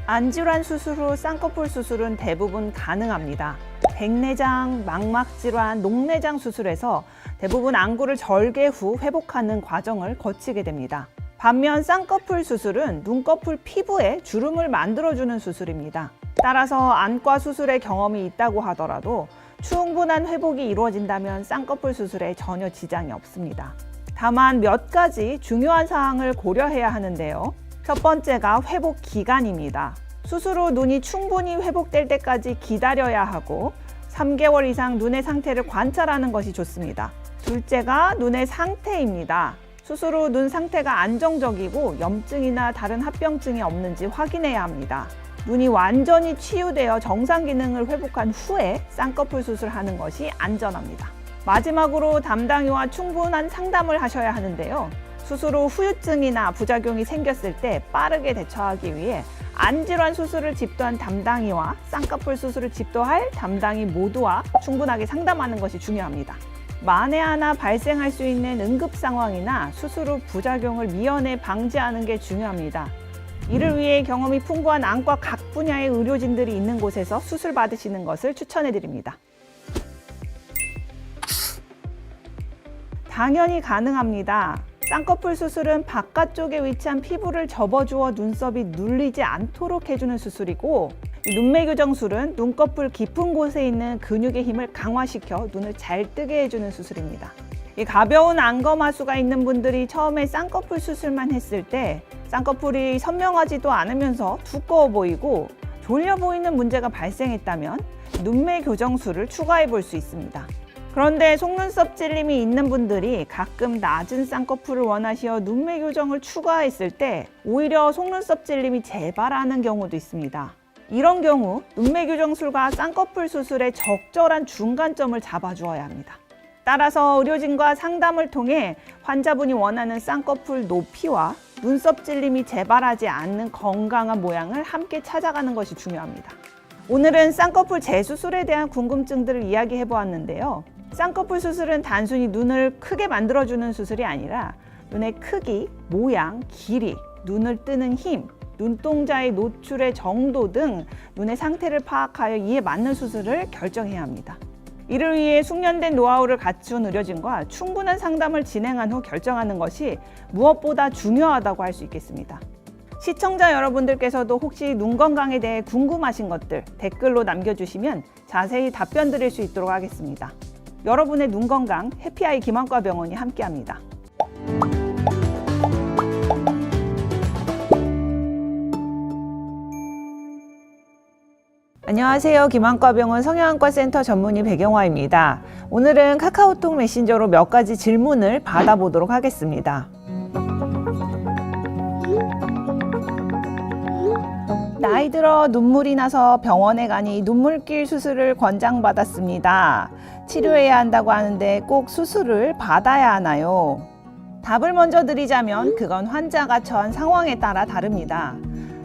안질환 수술 후 쌍꺼풀 수술은 대부분 가능합니다. 백내장, 망막질환, 녹내장 수술에서 대부분 안구를 절개 후 회복하는 과정을 거치게 됩니다. 반면 쌍꺼풀 수술은 눈꺼풀 피부에 주름을 만들어주는 수술입니다. 따라서 안과 수술의 경험이 있다고 하더라도 충분한 회복이 이루어진다면 쌍꺼풀 수술에 전혀 지장이 없습니다. 다만 몇 가지 중요한 사항을 고려해야 하는데요. 첫 번째가 회복 기간입니다. 수술 후 눈이 충분히 회복될 때까지 기다려야 하고 3개월 이상 눈의 상태를 관찰하는 것이 좋습니다. 둘째가 눈의 상태입니다. 수술 후 눈 상태가 안정적이고 염증이나 다른 합병증이 없는지 확인해야 합니다. 눈이 완전히 치유되어 정상 기능을 회복한 후에 쌍꺼풀 수술하는 것이 안전합니다. 마지막으로 담당이와 충분한 상담을 하셔야 하는데요. 수술 후 후유증이나 부작용이 생겼을 때 빠르게 대처하기 위해 안질환 수술을 집도한 담당이와 쌍꺼풀 수술을 집도할 담당이 모두와 충분하게 상담하는 것이 중요합니다. 만에 하나 발생할 수 있는 응급 상황이나 수술 후 부작용을 미연에 방지하는 게 중요합니다. 이를 위해 경험이 풍부한 안과 각 분야의 의료진들이 있는 곳에서 수술 받으시는 것을 추천해 드립니다. 당연히 가능합니다. 쌍꺼풀 수술은 바깥쪽에 위치한 피부를 접어주어 눈썹이 눌리지 않도록 해주는 수술이고, 눈매 교정술은 눈꺼풀 깊은 곳에 있는 근육의 힘을 강화시켜 눈을 잘 뜨게 해주는 수술입니다. 이 가벼운 안검하수가 있는 분들이 처음에 쌍꺼풀 수술만 했을 때 쌍꺼풀이 선명하지도 않으면서 두꺼워 보이고 졸려 보이는 문제가 발생했다면 눈매 교정술을 추가해 볼 수 있습니다. 그런데 속눈썹 찔림이 있는 분들이 가끔 낮은 쌍꺼풀을 원하시어 눈매 교정을 추가했을 때 오히려 속눈썹 찔림이 재발하는 경우도 있습니다. 이런 경우 눈매 교정술과 쌍꺼풀 수술의 적절한 중간점을 잡아주어야 합니다. 따라서 의료진과 상담을 통해 환자분이 원하는 쌍꺼풀 높이와 눈썹 찔림이 재발하지 않는 건강한 모양을 함께 찾아가는 것이 중요합니다. 오늘은 쌍꺼풀 재수술에 대한 궁금증들을 이야기해 보았는데요. 쌍꺼풀 수술은 단순히 눈을 크게 만들어주는 수술이 아니라 눈의 크기, 모양, 길이, 눈을 뜨는 힘, 눈동자의 노출의 정도 등 눈의 상태를 파악하여 이에 맞는 수술을 결정해야 합니다. 이를 위해 숙련된 노하우를 갖춘 의료진과 충분한 상담을 진행한 후 결정하는 것이 무엇보다 중요하다고 할 수 있겠습니다. 시청자 여러분들께서도 혹시 눈 건강에 대해 궁금하신 것들 댓글로 남겨주시면 자세히 답변 드릴 수 있도록 하겠습니다. 여러분의 눈 건강 해피아이 김안과병원이 함께합니다. 안녕하세요. 김안과병원 성형안과센터 전문의 백영화입니다. 오늘은 카카오톡 메신저로 몇 가지 질문을 받아보도록 하겠습니다. 나이 들어 눈물이 나서 병원에 가니 눈물길 수술을 권장받았습니다. 치료해야 한다고 하는데 꼭 수술을 받아야 하나요? 답을 먼저 드리자면 그건 환자가 처한 상황에 따라 다릅니다.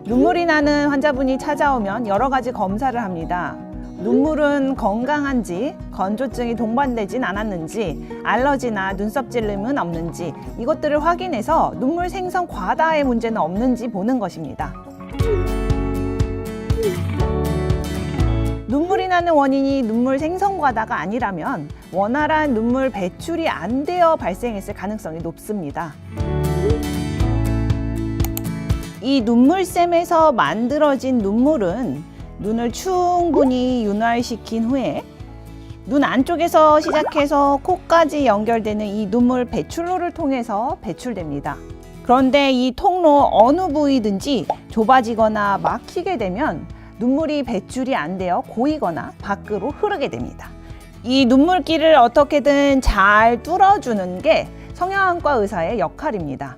눈물이 나는 환자분이 찾아오면 여러 가지 검사를 합니다. 눈물은 건강한지, 건조증이 동반되진 않았는지, 알러지나 눈썹 찔림은 없는지 이것들을 확인해서 눈물 생성 과다의 문제는 없는지 보는 것입니다. 눈물이 나는 원인이 눈물 생성 과다가 아니라면 원활한 눈물 배출이 안 되어 발생했을 가능성이 높습니다. 이 눈물샘에서 만들어진 눈물은 눈을 충분히 윤활시킨 후에 눈 안쪽에서 시작해서 코까지 연결되는 이 눈물 배출로를 통해서 배출됩니다. 그런데 이 통로 어느 부위든지 좁아지거나 막히게 되면 눈물이 배출이 안 되어 고이거나 밖으로 흐르게 됩니다. 이 눈물길을 어떻게든 잘 뚫어주는 게 성형안과 의사의 역할입니다.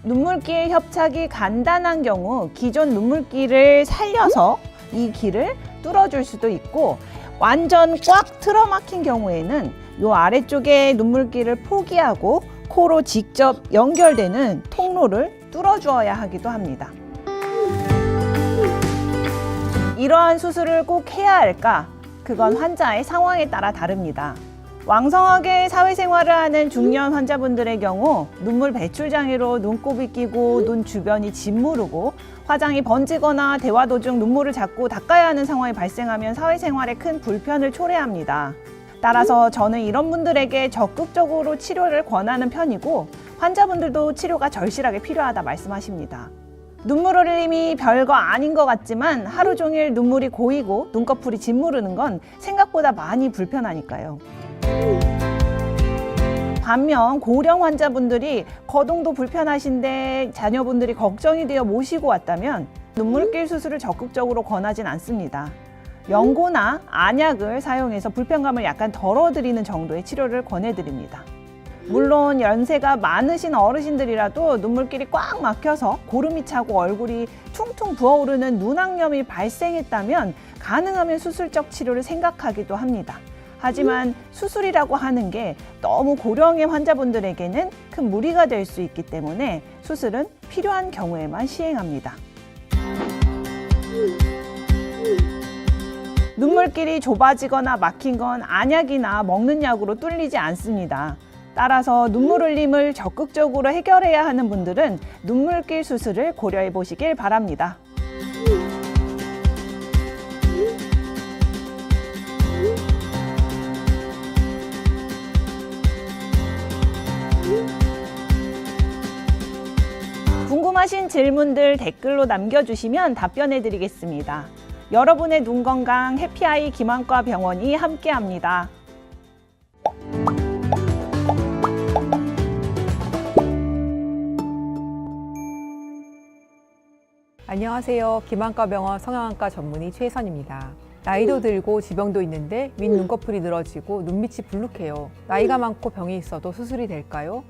눈물길 협착이 간단한 경우 기존 눈물길을 살려서 이 길을 뚫어줄 수도 있고, 완전 꽉 틀어막힌 경우에는 이 아래쪽에 눈물길을 포기하고 코로 직접 연결되는 통로를 뚫어주어야 하기도 합니다. 이러한 수술을 꼭 해야 할까? 그건 환자의 상황에 따라 다릅니다. 왕성하게 사회생활을 하는 중년 환자분들의 경우 눈물 배출 장애로 눈곱이 끼고 눈 주변이 짓무르고 화장이 번지거나 대화 도중 눈물을 자꾸 닦아야 하는 상황이 발생하면 사회생활에 큰 불편을 초래합니다. 따라서 저는 이런 분들에게 적극적으로 치료를 권하는 편이고, 환자분들도 치료가 절실하게 필요하다 말씀하십니다. 눈물 흘림이 별거 아닌 것 같지만 하루 종일 눈물이 고이고 눈꺼풀이 짓무르는 건 생각보다 많이 불편하니까요. 반면 고령 환자분들이 거동도 불편하신데 자녀분들이 걱정이 되어 모시고 왔다면 눈물길 수술을 적극적으로 권하진 않습니다. 연고나 안약을 사용해서 불편감을 약간 덜어드리는 정도의 치료를 권해드립니다. 물론 연세가 많으신 어르신들이라도 눈물길이 꽉 막혀서 고름이 차고 얼굴이 퉁퉁 부어오르는 눈악염이 발생했다면 가능하면 수술적 치료를 생각하기도 합니다. 하지만 수술이라고 하는 게 너무 고령의 환자분들에게는 큰 무리가 될 수 있기 때문에 수술은 필요한 경우에만 시행합니다. 눈물길이 좁아지거나 막힌 건 안약이나 먹는 약으로 뚫리지 않습니다. 따라서 눈물 흘림을 적극적으로 해결해야 하는 분들은 눈물길 수술을 고려해 보시길 바랍니다. 궁금하신 질문들 댓글로 남겨주시면 답변해 드리겠습니다. 여러분의 눈 건강 해피아이 김안과 병원이 함께합니다. 안녕하세요. 김안과 병원 성형외과 전문의 최혜선입니다. 나이도 들고 지병도 있는데 윗 눈꺼풀이 늘어지고 눈밑이 불룩해요. 나이가 많고 병이 있어도 수술이 될까요?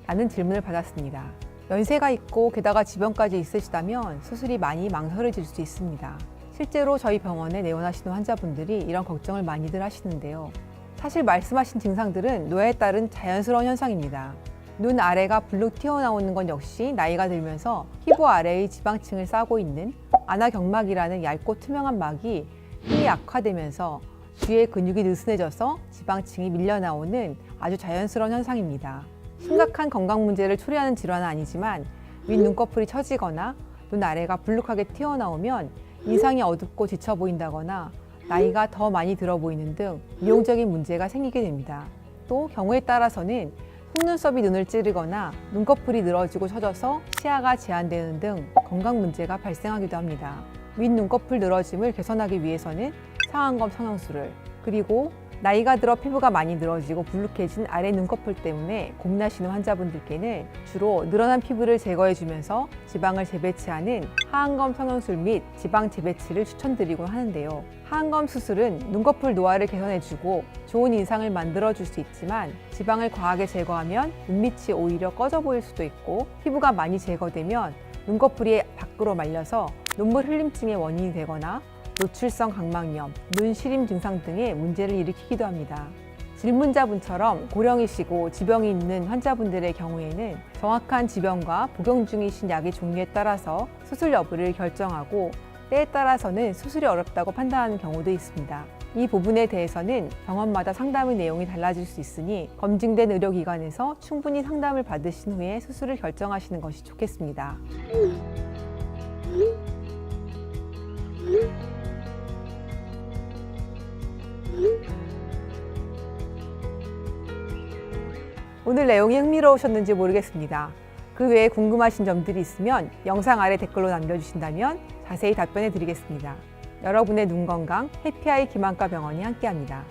라는 질문을 받았습니다. 연세가 있고 게다가 지병까지 있으시다면 수술이 많이 망설여질 수 있습니다. 실제로 저희 병원에 내원하시는 환자분들이 이런 걱정을 많이들 하시는데요. 사실 말씀하신 증상들은 노화에 따른 자연스러운 현상입니다. 눈 아래가 불룩 튀어나오는 건 역시 나이가 들면서 피부 아래의 지방층을 싸고 있는 안화경막이라는 얇고 투명한 막이 힘이 약화되면서 주위의 근육이 느슨해져서 지방층이 밀려나오는 아주 자연스러운 현상입니다. 심각한 건강 문제를 초래하는 질환은 아니지만 윗 눈꺼풀이 처지거나 눈 아래가 불룩하게 튀어나오면 인상이 어둡고 지쳐 보인다거나 나이가 더 많이 들어 보이는 등 미용적인 문제가 생기게 됩니다. 또 경우에 따라서는 속눈썹이 눈을 찌르거나 눈꺼풀이 늘어지고 처져서 시야가 제한되는 등 건강 문제가 발생하기도 합니다. 윗 눈꺼풀 늘어짐을 개선하기 위해서는 상안검 성형술을, 그리고 나이가 들어 피부가 많이 늘어지고 불룩해진 아래 눈꺼풀 때문에 고민하시는 환자분들께는 주로 늘어난 피부를 제거해주면서 지방을 재배치하는 하안검 성형술 및 지방 재배치를 추천드리곤 하는데요. 하안검 수술은 눈꺼풀 노화를 개선해주고 좋은 인상을 만들어줄 수 있지만 지방을 과하게 제거하면 눈밑이 오히려 꺼져 보일 수도 있고, 피부가 많이 제거되면 눈꺼풀이 밖으로 말려서 눈물 흘림증의 원인이 되거나 노출성 각막염, 눈 시림 증상 등의 문제를 일으키기도 합니다. 질문자분처럼 고령이시고 지병이 있는 환자분들의 경우에는 정확한 지병과 복용 중이신 약의 종류에 따라서 수술 여부를 결정하고 때에 따라서는 수술이 어렵다고 판단하는 경우도 있습니다. 이 부분에 대해서는 병원마다 상담의 내용이 달라질 수 있으니 검증된 의료기관에서 충분히 상담을 받으신 후에 수술을 결정하시는 것이 좋겠습니다. 오늘 내용이 흥미로우셨는지 모르겠습니다. 그 외에 궁금하신 점들이 있으면 영상 아래 댓글로 남겨주신다면 자세히 답변해 드리겠습니다. 여러분의 눈 건강 해피아이 김안과 병원이 함께합니다.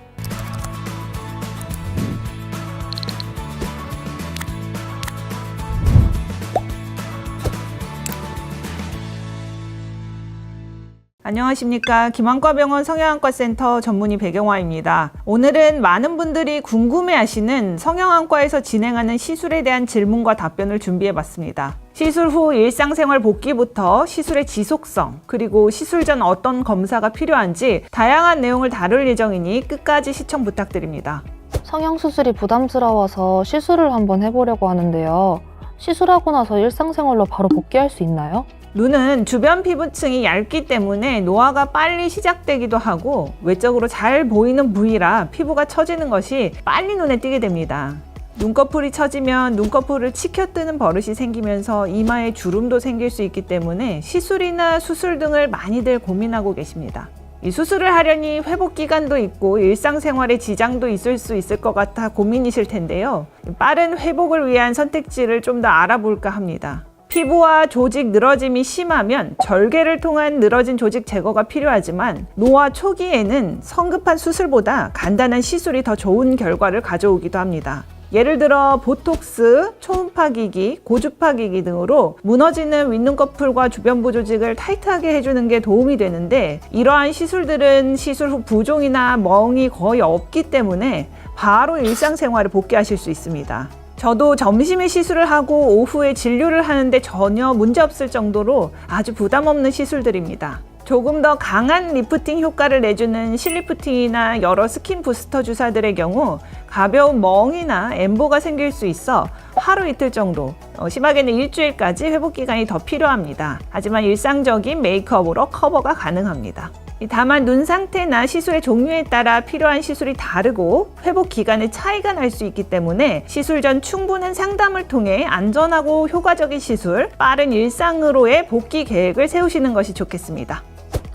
안녕하십니까. 김안과병원 성형외과센터 전문의 백영화입니다. 오늘은 많은 분들이 궁금해하시는 성형외과에서 진행하는 시술에 대한 질문과 답변을 준비해봤습니다. 시술 후 일상생활 복귀부터 시술의 지속성, 그리고 시술 전 어떤 검사가 필요한지 다양한 내용을 다룰 예정이니 끝까지 시청 부탁드립니다. 성형수술이 부담스러워서 시술을 한번 해보려고 하는데요. 시술하고 나서 일상생활로 바로 복귀할 수 있나요? 눈은 주변 피부층이 얇기 때문에 노화가 빨리 시작되기도 하고 외적으로 잘 보이는 부위라 피부가 처지는 것이 빨리 눈에 띄게 됩니다. 눈꺼풀이 처지면 눈꺼풀을 치켜뜨는 버릇이 생기면서 이마에 주름도 생길 수 있기 때문에 시술이나 수술 등을 많이들 고민하고 계십니다. 이 수술을 하려니 회복 기간도 있고 일상생활에 지장도 있을 수 있을 것 같아 고민이실 텐데요. 빠른 회복을 위한 선택지를 좀 더 알아볼까 합니다. 피부와 조직 늘어짐이 심하면 절개를 통한 늘어진 조직 제거가 필요하지만 노화 초기에는 성급한 수술보다 간단한 시술이 더 좋은 결과를 가져오기도 합니다. 예를 들어 보톡스, 초음파기기, 고주파기기 등으로 무너지는 윗눈꺼풀과 주변부 조직을 타이트하게 해주는 게 도움이 되는데, 이러한 시술들은 시술 후 부종이나 멍이 거의 없기 때문에 바로 일상생활에 복귀하실 수 있습니다. 저도 점심에 시술을 하고 오후에 진료를 하는데 전혀 문제없을 정도로 아주 부담 없는 시술들입니다. 조금 더 강한 리프팅 효과를 내주는 실리프팅이나 여러 스킨 부스터 주사들의 경우 가벼운 멍이나 엠보가 생길 수 있어 하루 이틀 정도, 심하게는 일주일까지 회복 기간이 더 필요합니다. 하지만 일상적인 메이크업으로 커버가 가능합니다. 다만 눈 상태나 시술의 종류에 따라 필요한 시술이 다르고 회복 기간의 차이가 날 수 있기 때문에 시술 전 충분한 상담을 통해 안전하고 효과적인 시술, 빠른 일상으로의 복귀 계획을 세우시는 것이 좋겠습니다.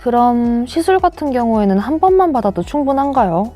그럼 시술 같은 경우에는 한 번만 받아도 충분한가요?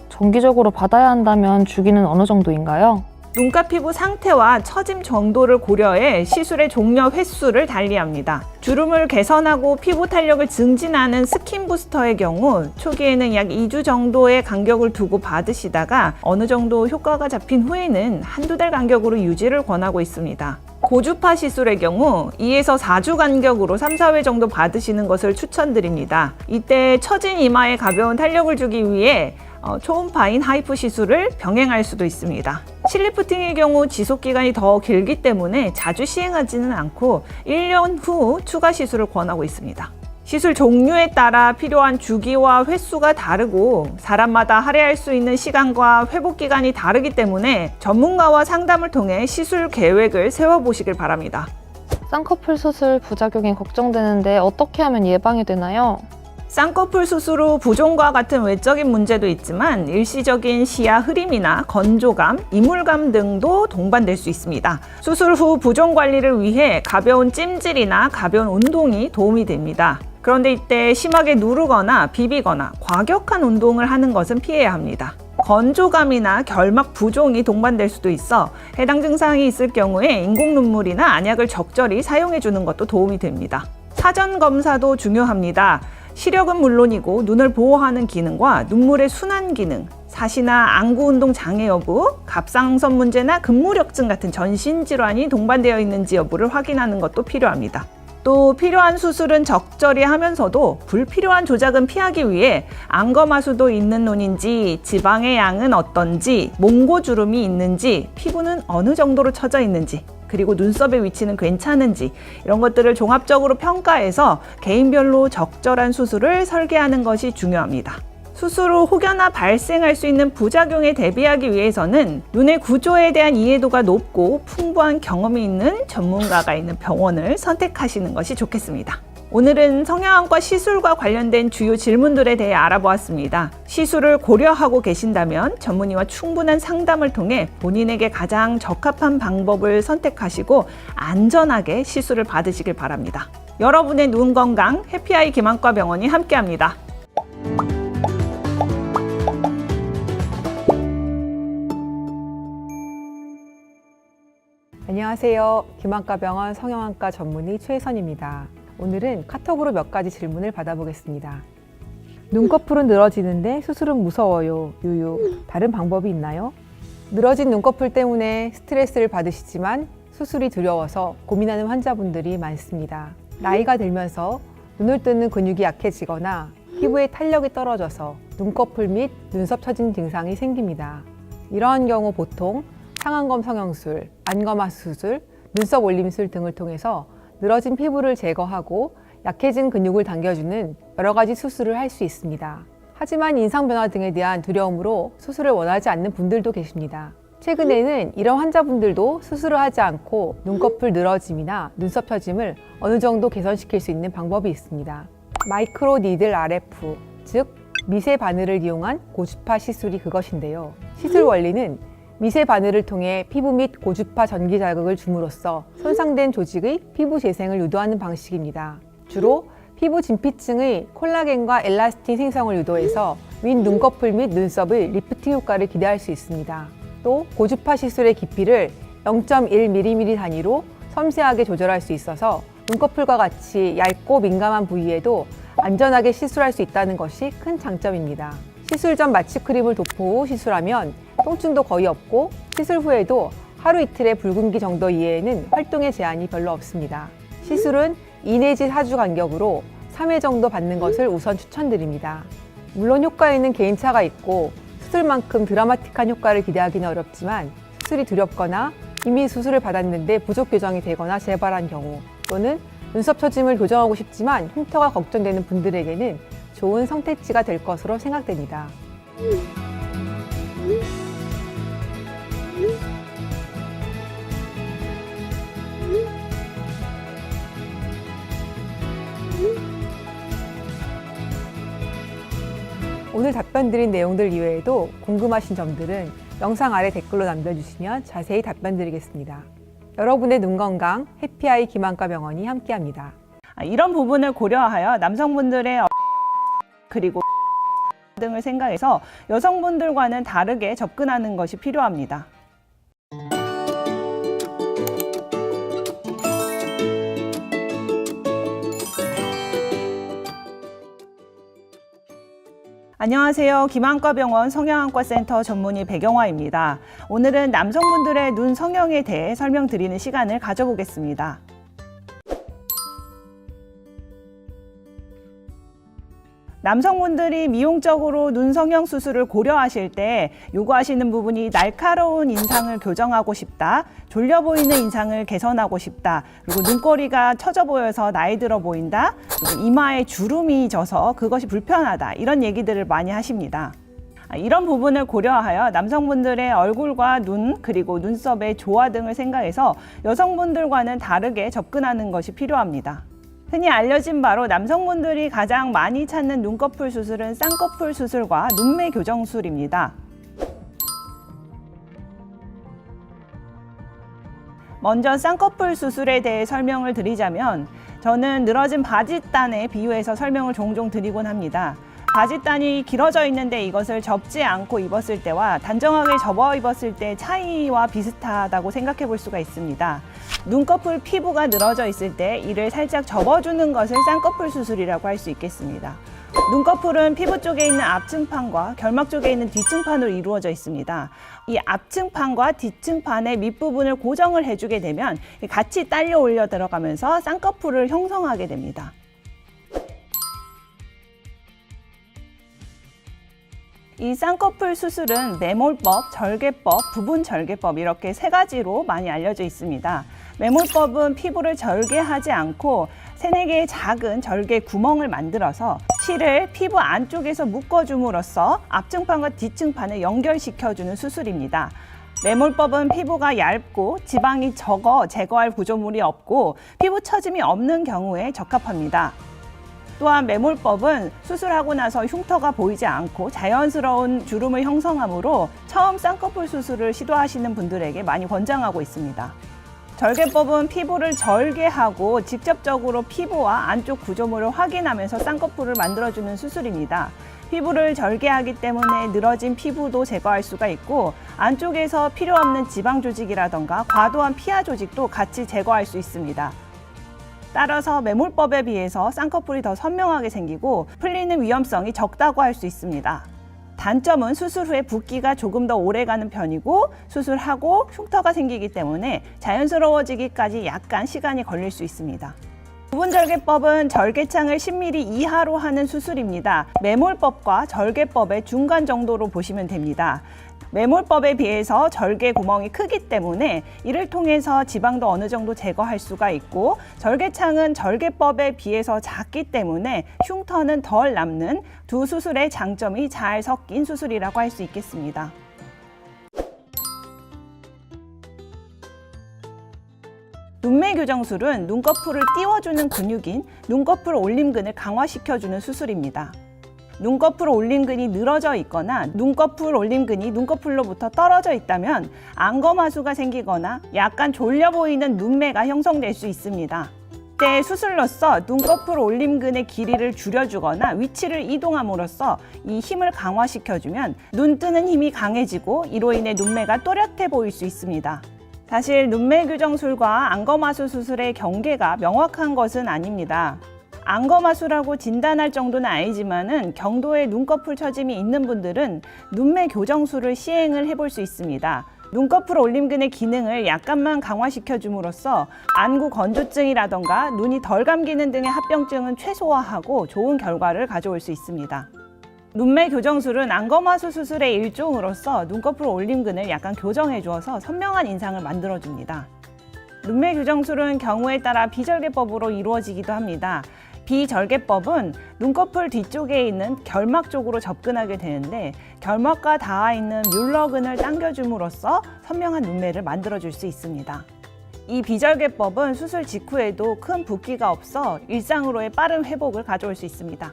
정기적으로 받아야 한다면 주기는 어느 정도인가요? 눈가 피부 상태와 처짐 정도를 고려해 시술의 종료 횟수를 달리합니다. 주름을 개선하고 피부 탄력을 증진하는 스킨 부스터의 경우 초기에는 약 2주 정도의 간격을 두고 받으시다가 어느 정도 효과가 잡힌 후에는 한두 달 간격으로 유지를 권하고 있습니다. 고주파 시술의 경우 2에서 4주 간격으로 3, 4회 정도 받으시는 것을 추천드립니다. 이때 처진 이마에 가벼운 탄력을 주기 위해 초음파인 하이프 시술을 병행할 수도 있습니다. 실리프팅의 경우 지속기간이 더 길기 때문에 자주 시행하지는 않고 1년 후 추가 시술을 권하고 있습니다. 시술 종류에 따라 필요한 주기와 횟수가 다르고 사람마다 할애할 수 있는 시간과 회복 기간이 다르기 때문에 전문가와 상담을 통해 시술 계획을 세워보시길 바랍니다. 쌍꺼풀 수술 부작용이 걱정되는데 어떻게 하면 예방이 되나요? 쌍꺼풀 수술 후 부종과 같은 외적인 문제도 있지만 일시적인 시야 흐림이나 건조감, 이물감 등도 동반될 수 있습니다. 수술 후 부종 관리를 위해 가벼운 찜질이나 가벼운 운동이 도움이 됩니다. 그런데 이때 심하게 누르거나 비비거나 과격한 운동을 하는 것은 피해야 합니다. 건조감이나 결막 부종이 동반될 수도 있어 해당 증상이 있을 경우에 인공 눈물이나 안약을 적절히 사용해 주는 것도 도움이 됩니다. 사전 검사도 중요합니다. 시력은 물론이고 눈을 보호하는 기능과 눈물의 순환 기능, 사시나 안구 운동 장애 여부, 갑상선 문제나 근무력증 같은 전신 질환이 동반되어 있는지 여부를 확인하는 것도 필요합니다. 또 필요한 수술은 적절히 하면서도 불필요한 조작은 피하기 위해 안검하수도 있는 눈인지, 지방의 양은 어떤지, 몽고주름이 있는지, 피부는 어느 정도로 처져 있는지, 그리고 눈썹의 위치는 괜찮은지 이런 것들을 종합적으로 평가해서 개인별로 적절한 수술을 설계하는 것이 중요합니다. 수술 후 혹여나 발생할 수 있는 부작용에 대비하기 위해서는 눈의 구조에 대한 이해도가 높고 풍부한 경험이 있는 전문가가 있는 병원을 선택하시는 것이 좋겠습니다. 오늘은 성형외과 시술과 관련된 주요 질문들에 대해 알아보았습니다. 시술을 고려하고 계신다면 전문의와 충분한 상담을 통해 본인에게 가장 적합한 방법을 선택하시고 안전하게 시술을 받으시길 바랍니다. 여러분의 눈 건강 해피아이 김안과 병원이 함께합니다. 안녕하세요. 김안과 병원 성형외과 전문의 최선입니다. 오늘은 카톡으로 몇 가지 질문을 받아보겠습니다. 눈꺼풀은 늘어지는데 수술은 무서워요. 유유. 다른 방법이 있나요? 늘어진 눈꺼풀 때문에 스트레스를 받으시지만 수술이 두려워서 고민하는 환자분들이 많습니다. 나이가 들면서 눈을 뜨는 근육이 약해지거나 피부의 탄력이 떨어져서 눈꺼풀 및 눈썹 처진 증상이 생깁니다. 이러한 경우 보통 상안검 성형술, 안검하 수술, 눈썹 올림술 등을 통해서 늘어진 피부를 제거하고 약해진 근육을 당겨주는 여러 가지 수술을 할 수 있습니다. 하지만 인상 변화 등에 대한 두려움으로 수술을 원하지 않는 분들도 계십니다. 최근에는 이런 환자분들도 수술을 하지 않고 눈꺼풀 늘어짐이나 눈썹 처짐을 어느 정도 개선시킬 수 있는 방법이 있습니다. 마이크로 니들 RF, 즉 미세 바늘을 이용한 고주파 시술이 그것인데요. 시술 원리는 미세 바늘을 통해 피부 및 고주파 전기 자극을 줌으로써 손상된 조직의 피부 재생을 유도하는 방식입니다. 주로 피부 진피층의 콜라겐과 엘라스틴 생성을 유도해서 윗 눈꺼풀 및 눈썹의 리프팅 효과를 기대할 수 있습니다. 또 고주파 시술의 깊이를 0.1mm 단위로 섬세하게 조절할 수 있어서 눈꺼풀과 같이 얇고 민감한 부위에도 안전하게 시술할 수 있다는 것이 큰 장점입니다. 시술 전 마취크림을 도포 후 시술하면 통증도 거의 없고 시술 후에도 하루 이틀의 붉은기 정도 이외에는 활동에 제한이 별로 없습니다. 시술은 2 내지 4주 간격으로 3회 정도 받는 것을 우선 추천드립니다. 물론 효과에는 개인차가 있고 수술만큼 드라마틱한 효과를 기대하기는 어렵지만 수술이 두렵거나 이미 수술을 받았는데 부족 교정이 되거나 재발한 경우 또는 눈썹 처짐을 교정하고 싶지만 흉터가 걱정되는 분들에게는 좋은 선택지가 될 것으로 생각됩니다. 오늘 답변드린 내용들 이외에도 궁금하신 점들은 영상 아래 댓글로 남겨주시면 자세히 답변드리겠습니다. 여러분의 눈 건강 해피아이 김한과 병원이 함께합니다. 이런 부분을 고려하여 남성분들의 그리고 등을 생각해서 여성분들과는 다르게 접근하는 것이 필요합니다. 안녕하세요. 김한과병원 성형안과센터 전문의 백영화입니다. 오늘은 남성분들의 눈 성형에 대해 설명드리는 시간을 가져보겠습니다. 남성분들이 미용적으로 눈 성형 수술을 고려하실 때 요구하시는 부분이 날카로운 인상을 교정하고 싶다, 졸려 보이는 인상을 개선하고 싶다, 그리고 눈꼬리가 처져 보여서 나이 들어 보인다, 그리고 이마에 주름이 져서 그것이 불편하다, 이런 얘기들을 많이 하십니다. 이런 부분을 고려하여 남성분들의 얼굴과 눈, 그리고 눈썹의 조화 등을 생각해서 여성분들과는 다르게 접근하는 것이 필요합니다. 흔히 알려진 바로 남성분들이 가장 많이 찾는 눈꺼풀 수술은 쌍꺼풀 수술과 눈매 교정술입니다. 먼저 쌍꺼풀 수술에 대해 설명을 드리자면 저는 늘어진 바짓단에 비유해서 설명을 종종 드리곤 합니다. 바짓단이 길어져 있는데 이것을 접지 않고 입었을 때와 단정하게 접어 입었을 때 차이와 비슷하다고 생각해 볼 수가 있습니다. 눈꺼풀 피부가 늘어져 있을 때 이를 살짝 접어주는 것을 쌍꺼풀 수술이라고 할 수 있겠습니다. 눈꺼풀은 피부 쪽에 있는 앞층판과 결막 쪽에 있는 뒤층판으로 이루어져 있습니다. 이 앞층판과 뒤층판의 밑부분을 고정을 해주게 되면 같이 딸려 올려 들어가면서 쌍꺼풀을 형성하게 됩니다. 이 쌍꺼풀 수술은 매몰법, 절개법, 부분 절개법 이렇게 세 가지로 많이 알려져 있습니다. 매몰법은 피부를 절개하지 않고 3-4개의 작은 절개 구멍을 만들어서 실을 피부 안쪽에서 묶어줌으로써 앞층판과 뒤층판을 연결시켜주는 수술입니다. 매몰법은 피부가 얇고 지방이 적어 제거할 구조물이 없고 피부 처짐이 없는 경우에 적합합니다. 또한 매몰법은 수술하고 나서 흉터가 보이지 않고 자연스러운 주름을 형성하므로 처음 쌍꺼풀 수술을 시도하시는 분들에게 많이 권장하고 있습니다. 절개법은 피부를 절개하고 직접적으로 피부와 안쪽 구조물을 확인하면서 쌍꺼풀을 만들어주는 수술입니다. 피부를 절개하기 때문에 늘어진 피부도 제거할 수가 있고 안쪽에서 필요 없는 지방 조직이라던가 과도한 피하 조직도 같이 제거할 수 있습니다. 따라서 매몰법에 비해서 쌍꺼풀이 더 선명하게 생기고 풀리는 위험성이 적다고 할 수 있습니다. 단점은 수술 후에 붓기가 조금 더 오래가는 편이고 수술하고 흉터가 생기기 때문에 자연스러워지기까지 약간 시간이 걸릴 수 있습니다. 부분절개법은 절개창을 10mm 이하로 하는 수술입니다. 매몰법과 절개법의 중간 정도로 보시면 됩니다. 매몰법에 비해서 절개 구멍이 크기 때문에 이를 통해서 지방도 어느 정도 제거할 수가 있고 절개창은 절개법에 비해서 작기 때문에 흉터는 덜 남는 두 수술의 장점이 잘 섞인 수술이라고 할 수 있겠습니다. 눈매 교정술은 눈꺼풀을 띄워주는 근육인 눈꺼풀 올림근을 강화시켜주는 수술입니다. 눈꺼풀 올림근이 늘어져 있거나 눈꺼풀 올림근이 눈꺼풀로부터 떨어져 있다면 안검하수가 생기거나 약간 졸려 보이는 눈매가 형성될 수 있습니다. 이때 수술로서 눈꺼풀 올림근의 길이를 줄여주거나 위치를 이동함으로써 이 힘을 강화시켜주면 눈 뜨는 힘이 강해지고 이로 인해 눈매가 또렷해 보일 수 있습니다. 사실 눈매 교정술과 안검하수 수술의 경계가 명확한 것은 아닙니다. 안검하수라고 진단할 정도는 아니지만은 경도에 눈꺼풀 처짐이 있는 분들은 눈매 교정술을 시행을 해볼 수 있습니다. 눈꺼풀 올림근의 기능을 약간만 강화시켜 줌으로써 안구 건조증이라던가 눈이 덜 감기는 등의 합병증은 최소화하고 좋은 결과를 가져올 수 있습니다. 눈매 교정술은 안검하수 수술의 일종으로서 눈꺼풀 올림근을 약간 교정해 주어서 선명한 인상을 만들어 줍니다. 눈매 교정술은 경우에 따라 비절개법으로 이루어지기도 합니다. 비절개법은 눈꺼풀 뒤쪽에 있는 결막 쪽으로 접근하게 되는데 결막과 닿아 있는 뮬러근을 당겨줌으로써 선명한 눈매를 만들어줄 수 있습니다. 이 비절개법은 수술 직후에도 큰 붓기가 없어 일상으로의 빠른 회복을 가져올 수 있습니다.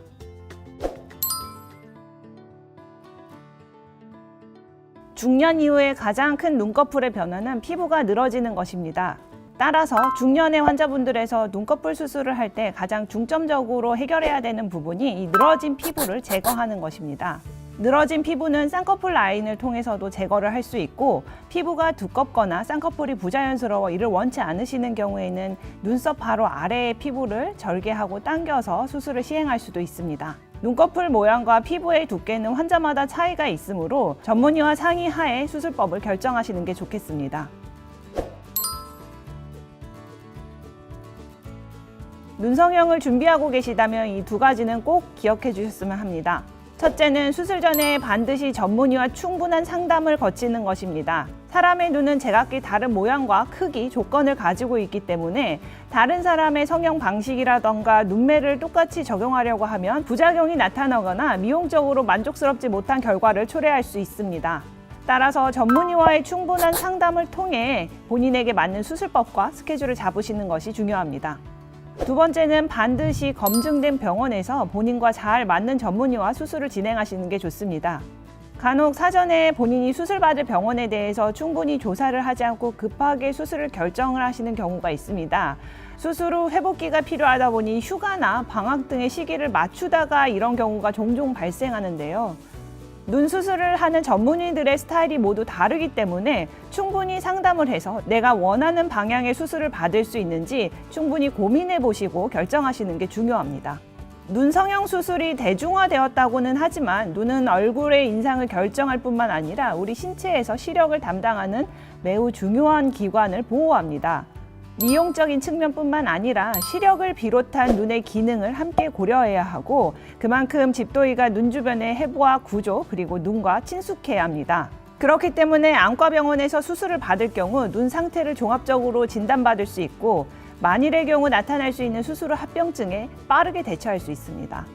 중년 이후에 가장 큰 눈꺼풀의 변화는 피부가 늘어지는 것입니다. 따라서 중년의 환자분들에서 눈꺼풀 수술을 할 때 가장 중점적으로 해결해야 되는 부분이 이 늘어진 피부를 제거하는 것입니다. 늘어진 피부는 쌍꺼풀 라인을 통해서도 제거를 할 수 있고 피부가 두껍거나 쌍꺼풀이 부자연스러워 이를 원치 않으시는 경우에는 눈썹 바로 아래의 피부를 절개하고 당겨서 수술을 시행할 수도 있습니다. 눈꺼풀 모양과 피부의 두께는 환자마다 차이가 있으므로 전문의와 상의하에 수술법을 결정하시는 게 좋겠습니다. 눈 성형을 준비하고 계시다면 이 두 가지는 꼭 기억해 주셨으면 합니다. 첫째는 수술 전에 반드시 전문의와 충분한 상담을 거치는 것입니다. 사람의 눈은 제각기 다른 모양과 크기, 조건을 가지고 있기 때문에 다른 사람의 성형 방식이라던가 눈매를 똑같이 적용하려고 하면 부작용이 나타나거나 미용적으로 만족스럽지 못한 결과를 초래할 수 있습니다. 따라서 전문의와의 충분한 상담을 통해 본인에게 맞는 수술법과 스케줄을 잡으시는 것이 중요합니다. 두 번째는 반드시 검증된 병원에서 본인과 잘 맞는 전문의와 수술을 진행하시는 게 좋습니다. 간혹 사전에 본인이 수술받을 병원에 대해서 충분히 조사를 하지 않고 급하게 수술을 결정을 하시는 경우가 있습니다. 수술 후 회복기가 필요하다 보니 휴가나 방학 등의 시기를 맞추다가 이런 경우가 종종 발생하는데요. 눈 수술을 하는 전문의들의 스타일이 모두 다르기 때문에 충분히 상담을 해서 내가 원하는 방향의 수술을 받을 수 있는지 충분히 고민해 보시고 결정하시는 게 중요합니다. 눈 성형 수술이 대중화되었다고는 하지만 눈은 얼굴의 인상을 결정할 뿐만 아니라 우리 신체에서 시력을 담당하는 매우 중요한 기관을 보호합니다. 미용적인 측면뿐만 아니라 시력을 비롯한 눈의 기능을 함께 고려해야 하고 그만큼 집도의가 눈 주변의 해부와 구조 그리고 눈과 친숙해야 합니다. 그렇기 때문에 안과병원에서 수술을 받을 경우 눈 상태를 종합적으로 진단받을 수 있고 만일의 경우 나타날 수 있는 수술 후 합병증에 빠르게 대처할 수 있습니다.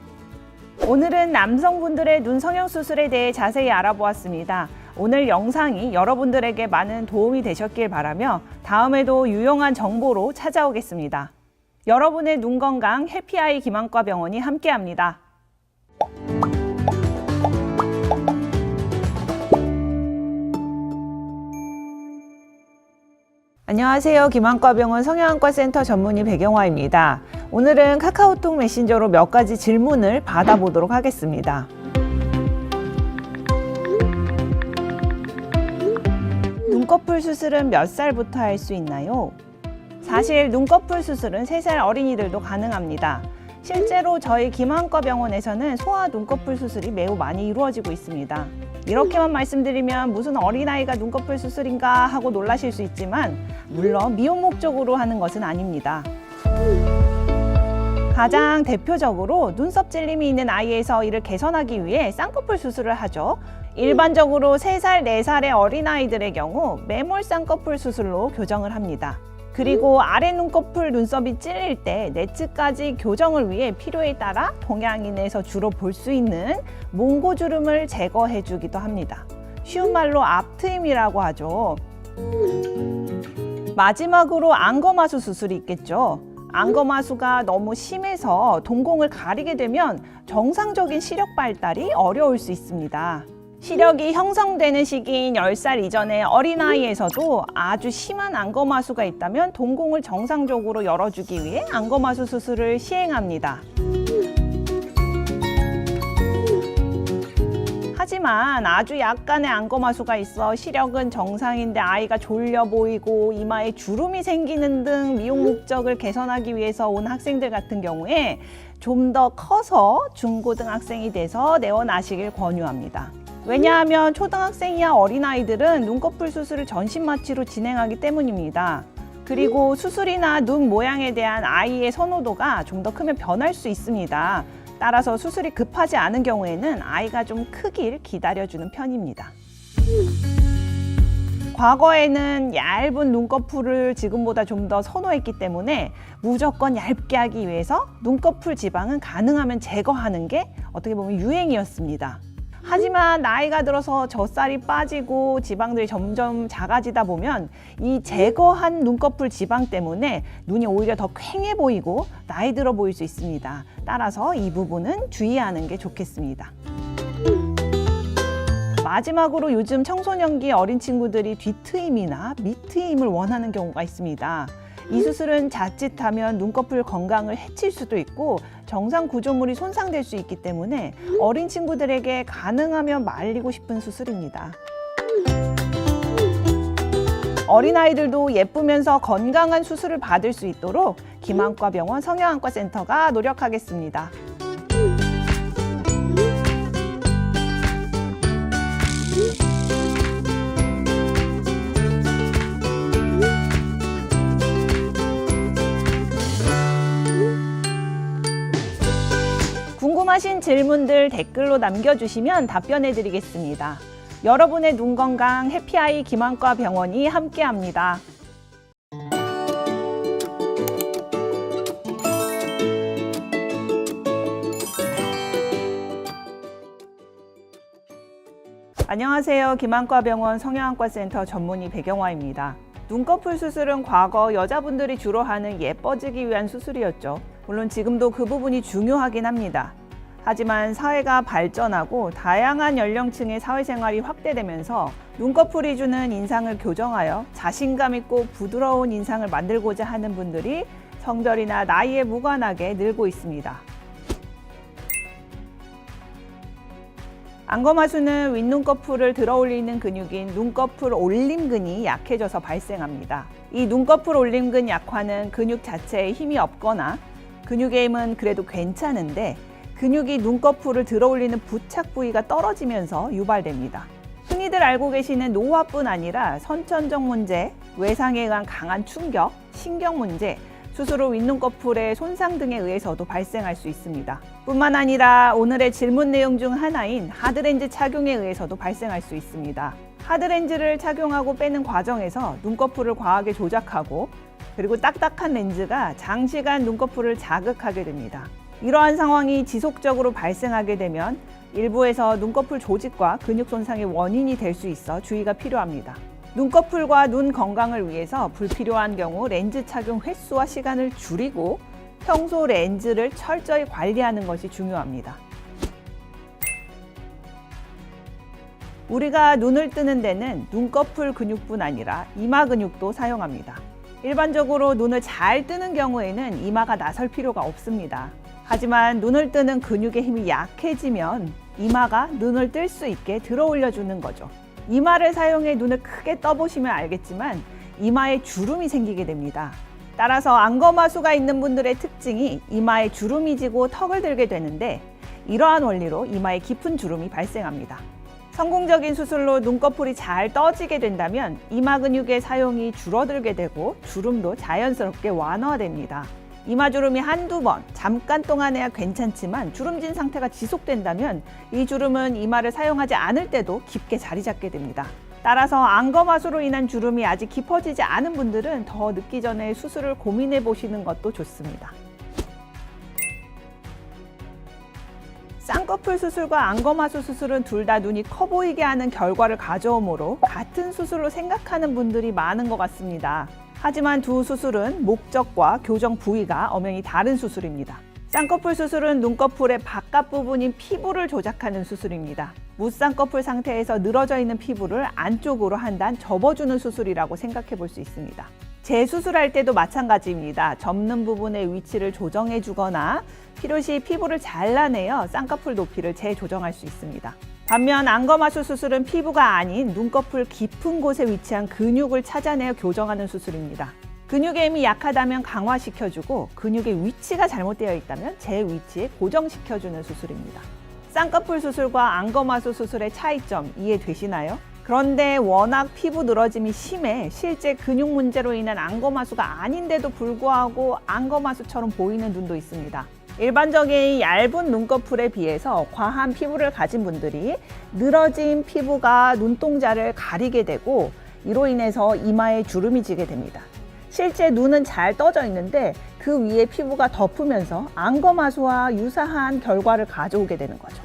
오늘은 남성분들의 눈 성형 수술에 대해 자세히 알아보았습니다. 오늘 영상이 여러분들에게 많은 도움이 되셨길 바라며 다음에도 유용한 정보로 찾아오겠습니다. 여러분의 눈 건강 해피아이 김안과병원이 함께합니다. 안녕하세요. 김안과병원 성형안과센터 전문의 백영화입니다. 오늘은 카카오톡 메신저로 몇 가지 질문을 받아보도록 하겠습니다. 눈꺼풀 수술은 몇 살부터 할 수 있나요? 사실 눈꺼풀 수술은 3살 어린이들도 가능합니다. 실제로 저희 김안과병원에서는 소아 눈꺼풀 수술이 매우 많이 이루어지고 있습니다. 이렇게만 말씀드리면 무슨 어린아이가 눈꺼풀 수술인가 하고 놀라실 수 있지만 물론 미용 목적으로 하는 것은 아닙니다. 가장 대표적으로 눈썹 찔림이 있는 아이에서 이를 개선하기 위해 쌍꺼풀 수술을 하죠. 일반적으로 3살, 4살의 어린아이들의 경우 매몰 쌍꺼풀 수술로 교정을 합니다. 그리고 아래 눈꺼풀 눈썹이 찔릴 때 내측까지 교정을 위해 필요에 따라 동양인에서 주로 볼 수 있는 몽고주름을 제거해 주기도 합니다. 쉬운 말로 앞트임이라고 하죠. 마지막으로 안검하수 수술이 있겠죠. 안검하수가 너무 심해서 동공을 가리게 되면 정상적인 시력 발달이 어려울 수 있습니다. 시력이 형성되는 시기인 10살 이전의 어린아이에서도 아주 심한 안검하수가 있다면 동공을 정상적으로 열어주기 위해 안검하수 수술을 시행합니다. 하지만 아주 약간의 안검하수가 있어 시력은 정상인데 아이가 졸려 보이고 이마에 주름이 생기는 등 미용 목적을 개선하기 위해서 온 학생들 같은 경우에 좀 더 커서 중고등학생이 돼서 내원하시길 권유합니다. 왜냐하면 초등학생이야 어린아이들은 눈꺼풀 수술을 전신마취로 진행하기 때문입니다. 그리고 수술이나 눈 모양에 대한 아이의 선호도가 좀 더 크면 변할 수 있습니다. 따라서 수술이 급하지 않은 경우에는 아이가 좀 크길 기다려주는 편입니다. 과거에는 얇은 눈꺼풀을 지금보다 좀 더 선호했기 때문에 무조건 얇게 하기 위해서 눈꺼풀 지방은 가능하면 제거하는 게 어떻게 보면 유행이었습니다. 하지만 나이가 들어서 젖살이 빠지고 지방들이 점점 작아지다 보면 이 제거한 눈꺼풀 지방 때문에 눈이 오히려 더 퀭해 보이고 나이 들어 보일 수 있습니다. 따라서 이 부분은 주의하는 게 좋겠습니다. 마지막으로 요즘 청소년기 어린 친구들이 뒤트임이나 밑트임을 원하는 경우가 있습니다. 이 수술은 자칫하면 눈꺼풀 건강을 해칠 수도 있고 정상 구조물이 손상될 수 있기 때문에 어린 친구들에게 가능하면 말리고 싶은 수술입니다. 어린아이들도 예쁘면서 건강한 수술을 받을 수 있도록 김안과병원 성형안과센터가 노력하겠습니다. 궁금하신 질문들 댓글로 남겨주시면 답변해 드리겠습니다. 여러분의 눈 건강 해피아이 김안과 병원이 함께합니다. 안녕하세요. 김안과 병원 성형안과센터 전문의 백영화입니다. 눈꺼풀 수술은 과거 여자분들이 주로 하는 예뻐지기 위한 수술이었죠. 물론 지금도 그 부분이 중요하긴 합니다. 하지만 사회가 발전하고 다양한 연령층의 사회생활이 확대되면서 눈꺼풀이 주는 인상을 교정하여 자신감 있고 부드러운 인상을 만들고자 하는 분들이 성별이나 나이에 무관하게 늘고 있습니다. 안검하수는 윗눈꺼풀을 들어올리는 근육인 눈꺼풀 올림근이 약해져서 발생합니다. 이 눈꺼풀 올림근 약화는 근육 자체에 힘이 없거나 근육의 힘은 그래도 괜찮은데 근육이 눈꺼풀을 들어올리는 부착 부위가 떨어지면서 유발됩니다. 흔히들 알고 계시는 노화뿐 아니라 선천적 문제, 외상에 의한 강한 충격, 신경 문제, 수술 후 윗눈꺼풀의 손상 등에 의해서도 발생할 수 있습니다. 뿐만 아니라 오늘의 질문 내용 중 하나인 하드렌즈 착용에 의해서도 발생할 수 있습니다. 하드렌즈를 착용하고 빼는 과정에서 눈꺼풀을 과하게 조작하고 그리고 딱딱한 렌즈가 장시간 눈꺼풀을 자극하게 됩니다. 이러한 상황이 지속적으로 발생하게 되면 일부에서 눈꺼풀 조직과 근육 손상의 원인이 될 수 있어 주의가 필요합니다. 눈꺼풀과 눈 건강을 위해서 불필요한 경우 렌즈 착용 횟수와 시간을 줄이고 평소 렌즈를 철저히 관리하는 것이 중요합니다. 우리가 눈을 뜨는 데는 눈꺼풀 근육뿐 아니라 이마 근육도 사용합니다. 일반적으로 눈을 잘 뜨는 경우에는 이마가 나설 필요가 없습니다. 하지만 눈을 뜨는 근육의 힘이 약해지면 이마가 눈을 뜰 수 있게 들어올려 주는 거죠. 이마를 사용해 눈을 크게 떠보시면 알겠지만 이마에 주름이 생기게 됩니다. 따라서 안검하수가 있는 분들의 특징이 이마에 주름이 지고 턱을 들게 되는데 이러한 원리로 이마에 깊은 주름이 발생합니다. 성공적인 수술로 눈꺼풀이 잘 떠지게 된다면 이마 근육의 사용이 줄어들게 되고 주름도 자연스럽게 완화됩니다. 이마주름이 한두 번, 잠깐 동안에야 괜찮지만 주름진 상태가 지속된다면 이 주름은 이마를 사용하지 않을 때도 깊게 자리 잡게 됩니다. 따라서 안검하수로 인한 주름이 아직 깊어지지 않은 분들은 더 늦기 전에 수술을 고민해 보시는 것도 좋습니다. 쌍꺼풀 수술과 안검하수 수술은 둘 다 눈이 커 보이게 하는 결과를 가져오므로 같은 수술로 생각하는 분들이 많은 것 같습니다. 하지만 두 수술은 목적과 교정 부위가 엄연히 다른 수술입니다. 쌍꺼풀 수술은 눈꺼풀의 바깥 부분인 피부를 조작하는 수술입니다. 무쌍꺼풀 상태에서 늘어져 있는 피부를 안쪽으로 한 단 접어주는 수술이라고 생각해 볼 수 있습니다. 재수술할 때도 마찬가지입니다. 접는 부분의 위치를 조정해 주거나 필요시 피부를 잘라내어 쌍꺼풀 높이를 재조정할 수 있습니다. 반면 안검하수 수술은 피부가 아닌 눈꺼풀 깊은 곳에 위치한 근육을 찾아내어 교정하는 수술입니다. 근육의 힘이 약하다면 강화시켜주고 근육의 위치가 잘못되어 있다면 제 위치에 고정시켜주는 수술입니다. 쌍꺼풀 수술과 안검하수 수술의 차이점 이해되시나요? 그런데 워낙 피부 늘어짐이 심해 실제 근육 문제로 인한 안검하수가 아닌데도 불구하고 안검하수처럼 보이는 눈도 있습니다. 일반적인 얇은 눈꺼풀에 비해서 과한 피부를 가진 분들이 늘어진 피부가 눈동자를 가리게 되고 이로 인해서 이마에 주름이 지게 됩니다. 실제 눈은 잘 떠져 있는데 그 위에 피부가 덮으면서 안검하수와 유사한 결과를 가져오게 되는 거죠.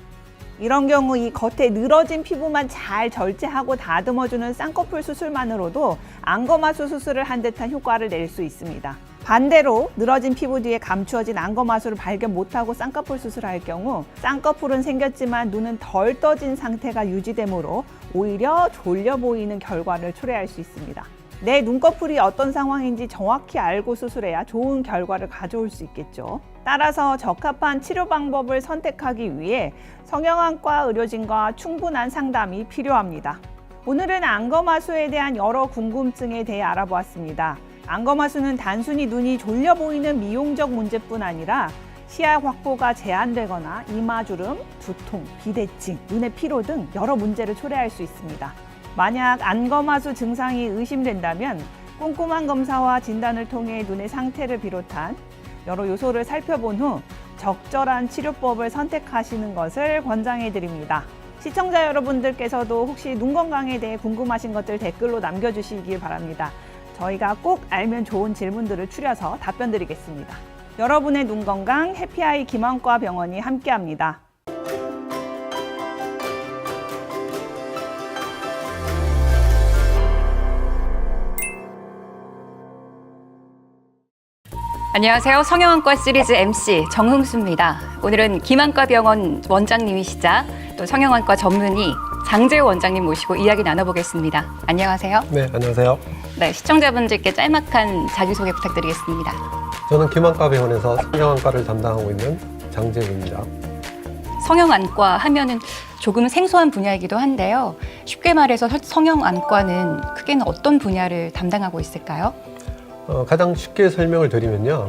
이런 경우 이 겉에 늘어진 피부만 잘 절제하고 다듬어주는 쌍꺼풀 수술만으로도 안검하수 수술을 한 듯한 효과를 낼 수 있습니다. 반대로 늘어진 피부 뒤에 감추어진 안검하수를 발견 못하고 쌍꺼풀 수술할 경우 쌍꺼풀은 생겼지만 눈은 덜 떠진 상태가 유지되므로 오히려 졸려 보이는 결과를 초래할 수 있습니다. 내 눈꺼풀이 어떤 상황인지 정확히 알고 수술해야 좋은 결과를 가져올 수 있겠죠. 따라서 적합한 치료 방법을 선택하기 위해 성형외과 의료진과 충분한 상담이 필요합니다. 오늘은 안검하수에 대한 여러 궁금증에 대해 알아보았습니다. 안검하수는 단순히 눈이 졸려 보이는 미용적 문제뿐 아니라 시야 확보가 제한되거나 이마주름, 두통, 비대칭, 눈의 피로 등 여러 문제를 초래할 수 있습니다. 만약 안검하수 증상이 의심된다면 꼼꼼한 검사와 진단을 통해 눈의 상태를 비롯한 여러 요소를 살펴본 후 적절한 치료법을 선택하시는 것을 권장해 드립니다. 시청자 여러분들께서도 혹시 눈 건강에 대해 궁금하신 것들 댓글로 남겨주시길 바랍니다. 저희가 꼭 알면 좋은 질문들을 추려서 답변 드리겠습니다. 여러분의 눈 건강 해피아이 김안과 병원이 함께합니다. 안녕하세요. 성형외과 시리즈 MC 정흥수입니다. 오늘은 김안과 병원 원장님이시자 또 성형외과 전문의 장재호 원장님 모시고 이야기 나눠보겠습니다. 안녕하세요. 네, 안녕하세요. 네, 시청자분들께 짤막한 자기소개 부탁드리겠습니다. 저는 김안과 병원에서 성형외과를 담당하고 있는 장재우입니다. 성형안과 하면은 조금 생소한 분야이기도 한데요. 쉽게 말해서 성형안과는 크게는 어떤 분야를 담당하고 있을까요? 가장 쉽게 설명을 드리면요.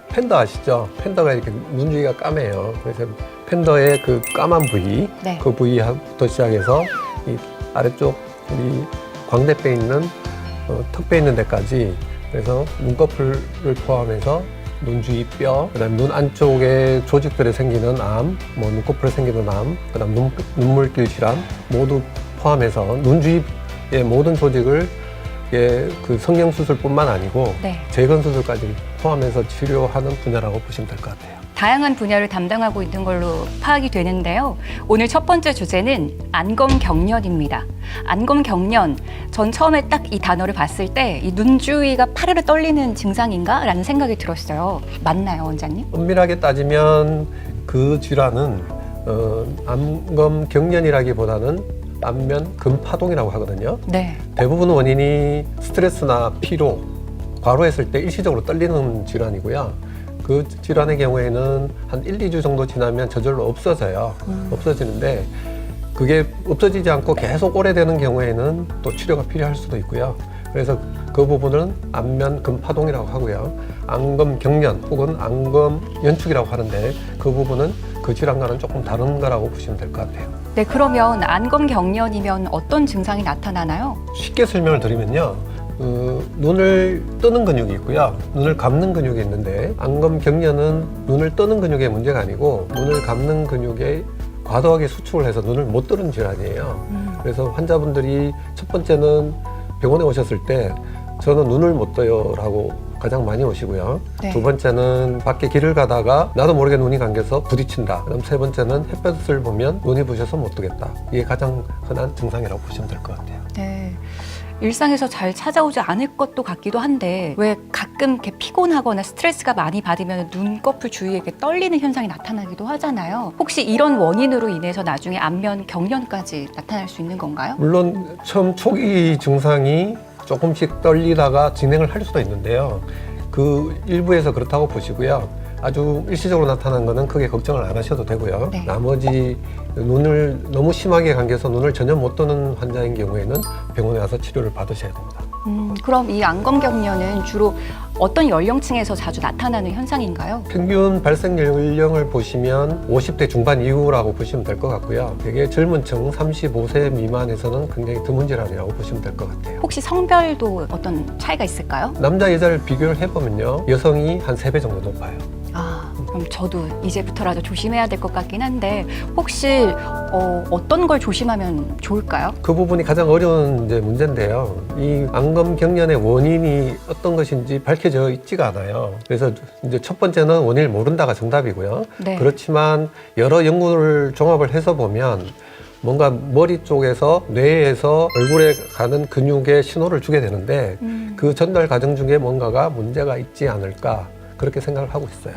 팬더 아시죠? 팬더가 이렇게 눈 주위가 까매요. 그래서 팬더의 그 까만 부위, 네. 그 부위부터 시작해서 이 아래쪽 우리 광대뼈 있는 턱뼈 있는 데까지, 그래서 눈꺼풀을 포함해서 눈 주위 뼈, 그다음 눈 안쪽에 조직들에 생기는 암, 뭐 눈꺼풀에 생기는 암, 그다음 눈물길 질환 모두 포함해서 눈 주위의 모든 조직을 그 성형수술뿐만 아니고 네. 재건수술까지 포함해서 치료하는 분야라고 보시면 될 것 같아요. 다양한 분야를 담당하고 있는 걸로 파악이 되는데요. 오늘 첫 번째 주제는 안검경련입니다. 안검경련, 전 처음에 딱 이 단어를 봤을 때 이 눈 주위가 파르르 떨리는 증상인가? 라는 생각이 들었어요. 맞나요, 원장님? 엄밀하게 따지면 그 질환은 안검경련이라기보다는 안면 금파동이라고 하거든요. 네. 대부분 원인이 스트레스나 피로, 과로했을 때 일시적으로 떨리는 질환이고요. 그 질환의 경우에는 한 1, 2주 정도 지나면 저절로 없어져요. 없어지는데 그게 없어지지 않고 계속 오래되는 경우에는 또 치료가 필요할 수도 있고요. 그래서 그 부분은 안면 금파동이라고 하고요. 안검경련 혹은 안검연축이라고 하는데 그 부분은 그 질환과는 조금 다른 거라고 보시면 될 것 같아요. 네, 그러면 안검경련이면 어떤 증상이 나타나나요? 쉽게 설명을 드리면요. 눈을 뜨는 근육이 있고요. 눈을 감는 근육이 있는데 안검경련은 눈을 뜨는 근육의 문제가 아니고 눈을 감는 근육에 과도하게 수축을 해서 눈을 못 뜨는 질환이에요. 그래서 환자분들이 첫 번째는 병원에 오셨을 때 저는 눈을 못 떠요 라고 가장 많이 오시고요. 네. 두 번째는 밖에 길을 가다가 나도 모르게 눈이 감겨서 부딪힌다. 그럼 세 번째는 햇볕을 보면 눈이 부셔서 못 뜨겠다. 이게 가장 흔한 증상이라고 보시면 될 것 같아요. 네. 일상에서 잘 찾아오지 않을 것도 같기도 한데 왜 가끔 이렇게 피곤하거나 스트레스가 많이 받으면 눈꺼풀 주위에 이렇게 떨리는 현상이 나타나기도 하잖아요. 혹시 이런 원인으로 인해서 나중에 안면 경련까지 나타날 수 있는 건가요? 물론 처음 초기 증상이 조금씩 떨리다가 진행을 할 수도 있는데요. 그 일부에서 그렇다고 보시고요. 아주 일시적으로 나타난 거는 크게 걱정을 안 하셔도 되고요. 네. 나머지 눈을 너무 심하게 감겨서 눈을 전혀 못 뜨는 환자인 경우에는 병원에 와서 치료를 받으셔야 됩니다. 그럼 이 안검경련은 주로 어떤 연령층에서 자주 나타나는 현상인가요? 평균 발생 연령을 보시면 50대 중반 이후라고 보시면 될 것 같고요. 되게 젊은 층 35세 미만에서는 굉장히 드문 질환이라고 보시면 될 것 같아요. 혹시 성별도 어떤 차이가 있을까요? 남자 여자를 비교를 해보면요. 여성이 한 3배 정도 높아요. 아, 그럼 좀 저도 이제부터라도 조심해야 될 것 같긴 한데 혹시 어떤 걸 조심하면 좋을까요? 그 부분이 가장 어려운 이제 문제인데요. 이 안검경련의 원인이 어떤 것인지 밝혀져 있지가 않아요. 그래서 이제 첫 번째는 원인을 모른다가 정답이고요. 네. 그렇지만 여러 연구를 종합을 해서 보면 뭔가 머리 쪽에서 뇌에서 얼굴에 가는 근육에 신호를 주게 되는데 그 전달 과정 중에 뭔가가 문제가 있지 않을까 그렇게 생각을 하고 있어요.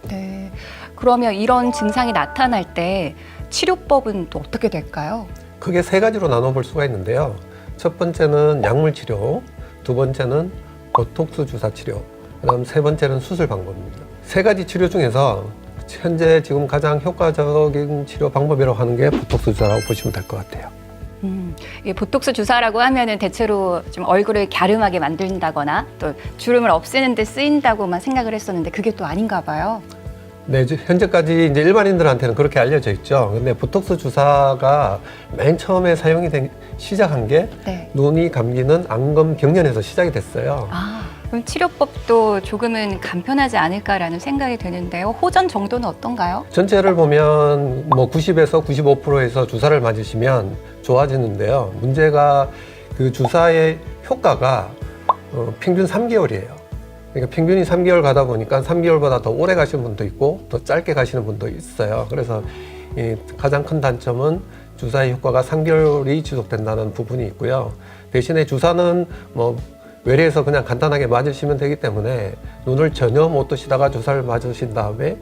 네. 그러면 이런 증상이 나타날 때 치료법은 또 어떻게 될까요? 크게 세 가지로 나눠볼 수가 있는데요. 첫 번째는 약물 치료, 두 번째는 보톡스 주사 치료, 그다음 세 번째는 수술 방법입니다. 세 가지 치료 중에서 현재 지금 가장 효과적인 치료 방법이라고 하는 게 보톡스 주사라고 보시면 될 것 같아요. 이 보톡스 주사라고 하면은 대체로 좀 얼굴을 갸름하게 만든다거나 또 주름을 없애는 데 쓰인다고만 생각을 했었는데 그게 또 아닌가 봐요. 네, 현재까지 이제 일반인들한테는 그렇게 알려져 있죠. 근데 보톡스 주사가 맨 처음에 시작한 게 네. 눈이 감기는 안검경련에서 시작이 됐어요. 그럼 치료법도 조금은 간편하지 않을까라는 생각이 드는데요. 호전 정도는 어떤가요? 전체를 보면 뭐 90에서 95%에서 주사를 맞으시면 좋아지는데요. 문제가 그 주사의 효과가 평균 3개월이에요. 그러니까 평균이 3개월 가다 보니까 3개월보다 더 오래 가시는 분도 있고 더 짧게 가시는 분도 있어요. 그래서 이 가장 큰 단점은 주사의 효과가 3개월이 지속된다는 부분이 있고요. 대신에 주사는 뭐 외래에서 그냥 간단하게 맞으시면 되기 때문에 눈을 전혀 못 뜨시다가 주사를 맞으신 다음에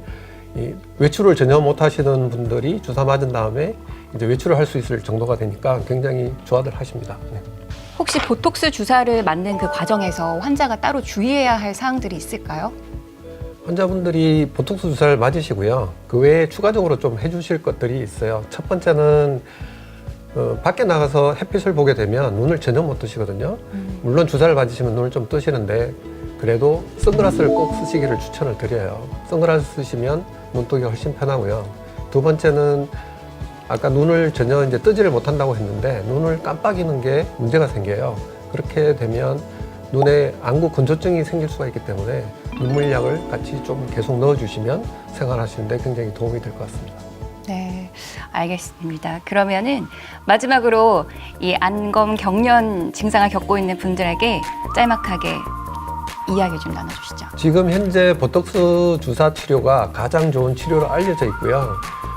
이 외출을 전혀 못 하시는 분들이 주사 맞은 다음에 이제 외출을 할 수 있을 정도가 되니까 굉장히 좋아들 하십니다. 네. 혹시 보톡스 주사를 맞는 그 과정에서 환자가 따로 주의해야 할 사항들이 있을까요? 환자분들이 보톡스 주사를 맞으시고요. 그 외에 추가적으로 좀 해주실 것들이 있어요. 첫 번째는 밖에 나가서 햇빛을 보게 되면 눈을 전혀 못 뜨시거든요. 물론 주사를 맞으시면 눈을 좀 뜨시는데 그래도 선글라스를 꼭 쓰시기를 추천을 드려요. 선글라스 쓰시면 눈뜨기가 훨씬 편하고요. 두 번째는 아까 눈을 전혀 이제 뜨지를 못한다고 했는데 눈을 깜빡이는 게 문제가 생겨요. 그렇게 되면 눈에 안구 건조증이 생길 수가 있기 때문에 눈물약을 같이 좀 계속 넣어주시면 생활하시는데 굉장히 도움이 될 것 같습니다. 네, 알겠습니다. 그러면은 마지막으로 이 안검 경련 증상을 겪고 있는 분들에게 짤막하게 이야기 좀 나눠주시죠. 지금 현재 보톡스 주사 치료가 가장 좋은 치료로 알려져 있고요.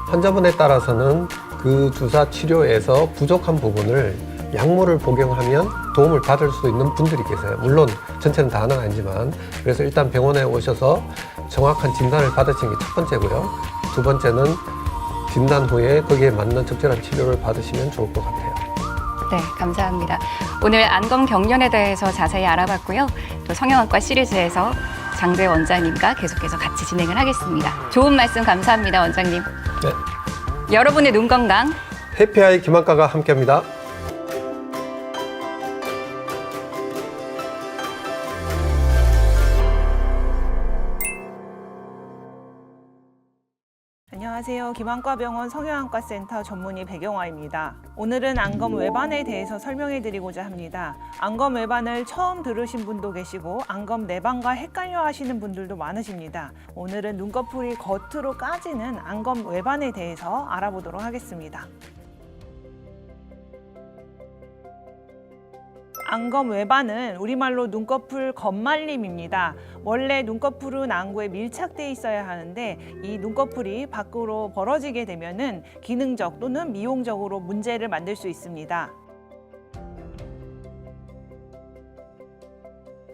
환자분에 따라서는 그 주사 치료에서 부족한 부분을 약물을 복용하면 도움을 받을 수 있는 분들이 계세요. 물론 전체는 다는 아니지만 그래서 일단 병원에 오셔서 정확한 진단을 받으시는 게 첫 번째고요. 두 번째는 진단 후에 거기에 맞는 적절한 치료를 받으시면 좋을 것 같아요. 네, 감사합니다. 오늘 안검 경련에 대해서 자세히 알아봤고요. 또 성형외과 시리즈에서 장대 원장님과 계속해서 같이 진행을 하겠습니다. 좋은 말씀 감사합니다, 원장님. 네. 여러분의 눈 건강 해피아이 김한과가 함께합니다. 안녕하세요. 김한과병원 성형외과센터 전문의 백영화입니다. 오늘은 안검 외반에 대해서 설명해 드리고자 합니다. 안검 외반을 처음 들으신 분도 계시고 안검 내반과 헷갈려 하시는 분들도 많으십니다. 오늘은 눈꺼풀이 겉으로 까지는 안검 외반에 대해서 알아보도록 하겠습니다. 안검 외반은 우리말로 눈꺼풀 겉말림입니다. 원래 눈꺼풀은 안구에 밀착되어 있어야 하는데 이 눈꺼풀이 밖으로 벌어지게 되면은 기능적 또는 미용적으로 문제를 만들 수 있습니다.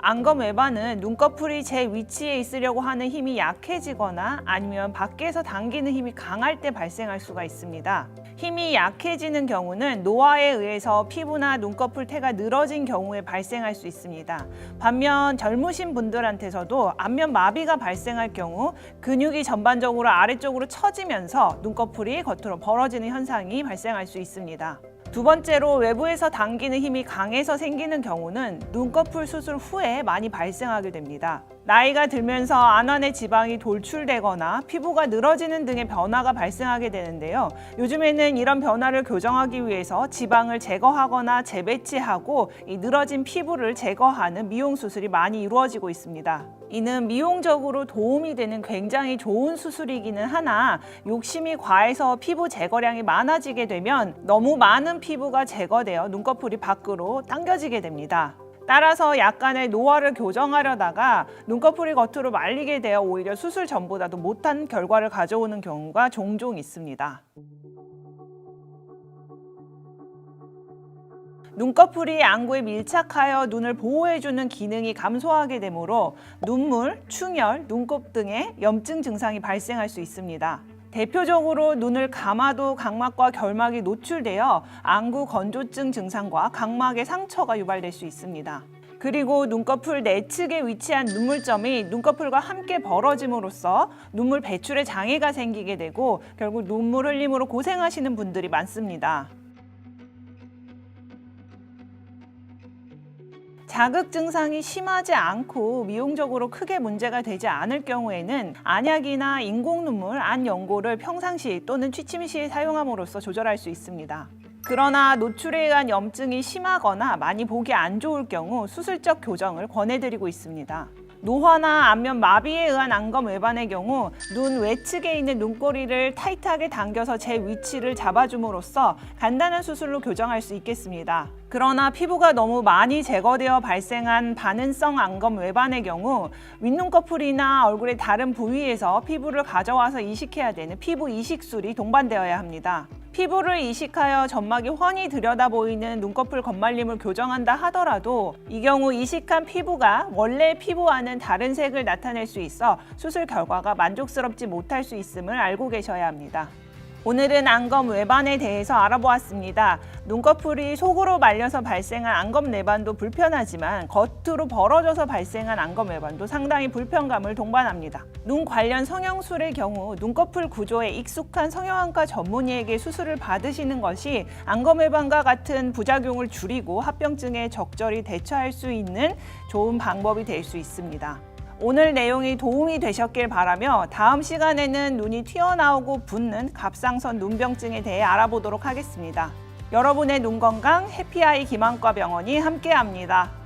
안검 외반은 눈꺼풀이 제 위치에 있으려고 하는 힘이 약해지거나 아니면 밖에서 당기는 힘이 강할 때 발생할 수가 있습니다. 힘이 약해지는 경우는 노화에 의해서 피부나 눈꺼풀 태가 늘어진 경우에 발생할 수 있습니다. 반면 젊으신 분들한테서도 안면 마비가 발생할 경우 근육이 전반적으로 아래쪽으로 처지면서 눈꺼풀이 겉으로 벌어지는 현상이 발생할 수 있습니다. 두 번째로 외부에서 당기는 힘이 강해서 생기는 경우는 눈꺼풀 수술 후에 많이 발생하게 됩니다. 나이가 들면서 안원의 지방이 돌출되거나 피부가 늘어지는 등의 변화가 발생하게 되는데요. 요즘에는 이런 변화를 교정하기 위해서 지방을 제거하거나 재배치하고 이 늘어진 피부를 제거하는 미용 수술이 많이 이루어지고 있습니다. 이는 미용적으로 도움이 되는 굉장히 좋은 수술이기는 하나 욕심이 과해서 피부 제거량이 많아지게 되면 너무 많은 피부가 제거되어 눈꺼풀이 밖으로 당겨지게 됩니다. 따라서 약간의 노화를 교정하려다가 눈꺼풀이 겉으로 말리게 되어 오히려 수술 전보다도 못한 결과를 가져오는 경우가 종종 있습니다. 눈꺼풀이 안구에 밀착하여 눈을 보호해주는 기능이 감소하게 되므로 눈물, 충혈, 눈곱 등의 염증 증상이 발생할 수 있습니다. 대표적으로 눈을 감아도 각막과 결막이 노출되어 안구 건조증 증상과 각막의 상처가 유발될 수 있습니다. 그리고 눈꺼풀 내측에 위치한 눈물점이 눈꺼풀과 함께 벌어짐으로써 눈물 배출에 장애가 생기게 되고 결국 눈물 흘림으로 고생하시는 분들이 많습니다. 자극 증상이 심하지 않고 미용적으로 크게 문제가 되지 않을 경우에는 안약이나 인공 눈물, 안 연고를 평상시 또는 취침 시에 사용함으로써 조절할 수 있습니다. 그러나 노출에 의한 염증이 심하거나 많이 보기 안 좋을 경우 수술적 교정을 권해드리고 있습니다. 노화나 안면 마비에 의한 안검 외반의 경우 눈 외측에 있는 눈꼬리를 타이트하게 당겨서 제 위치를 잡아줌으로써 간단한 수술로 교정할 수 있겠습니다. 그러나 피부가 너무 많이 제거되어 발생한 반응성 안검 외반의 경우 윗눈꺼풀이나 얼굴의 다른 부위에서 피부를 가져와서 이식해야 되는 피부 이식술이 동반되어야 합니다. 피부를 이식하여 점막이 훤히 들여다 보이는 눈꺼풀 건말림을 교정한다 하더라도 이 경우 이식한 피부가 원래 피부와는 다른 색을 나타낼 수 있어 수술 결과가 만족스럽지 못할 수 있음을 알고 계셔야 합니다. 오늘은 안검 외반에 대해서 알아보았습니다. 눈꺼풀이 속으로 말려서 발생한 안검 내반도 불편하지만 겉으로 벌어져서 발생한 안검 외반도 상당히 불편감을 동반합니다. 눈 관련 성형술의 경우 눈꺼풀 구조에 익숙한 성형외과 전문의에게 수술을 받으시는 것이 안검 외반과 같은 부작용을 줄이고 합병증에 적절히 대처할 수 있는 좋은 방법이 될 수 있습니다. 오늘 내용이 도움이 되셨길 바라며 다음 시간에는 눈이 튀어나오고 붓는 갑상선 눈병증에 대해 알아보도록 하겠습니다. 여러분의 눈 건강 해피아이 김안과 병원이 함께합니다.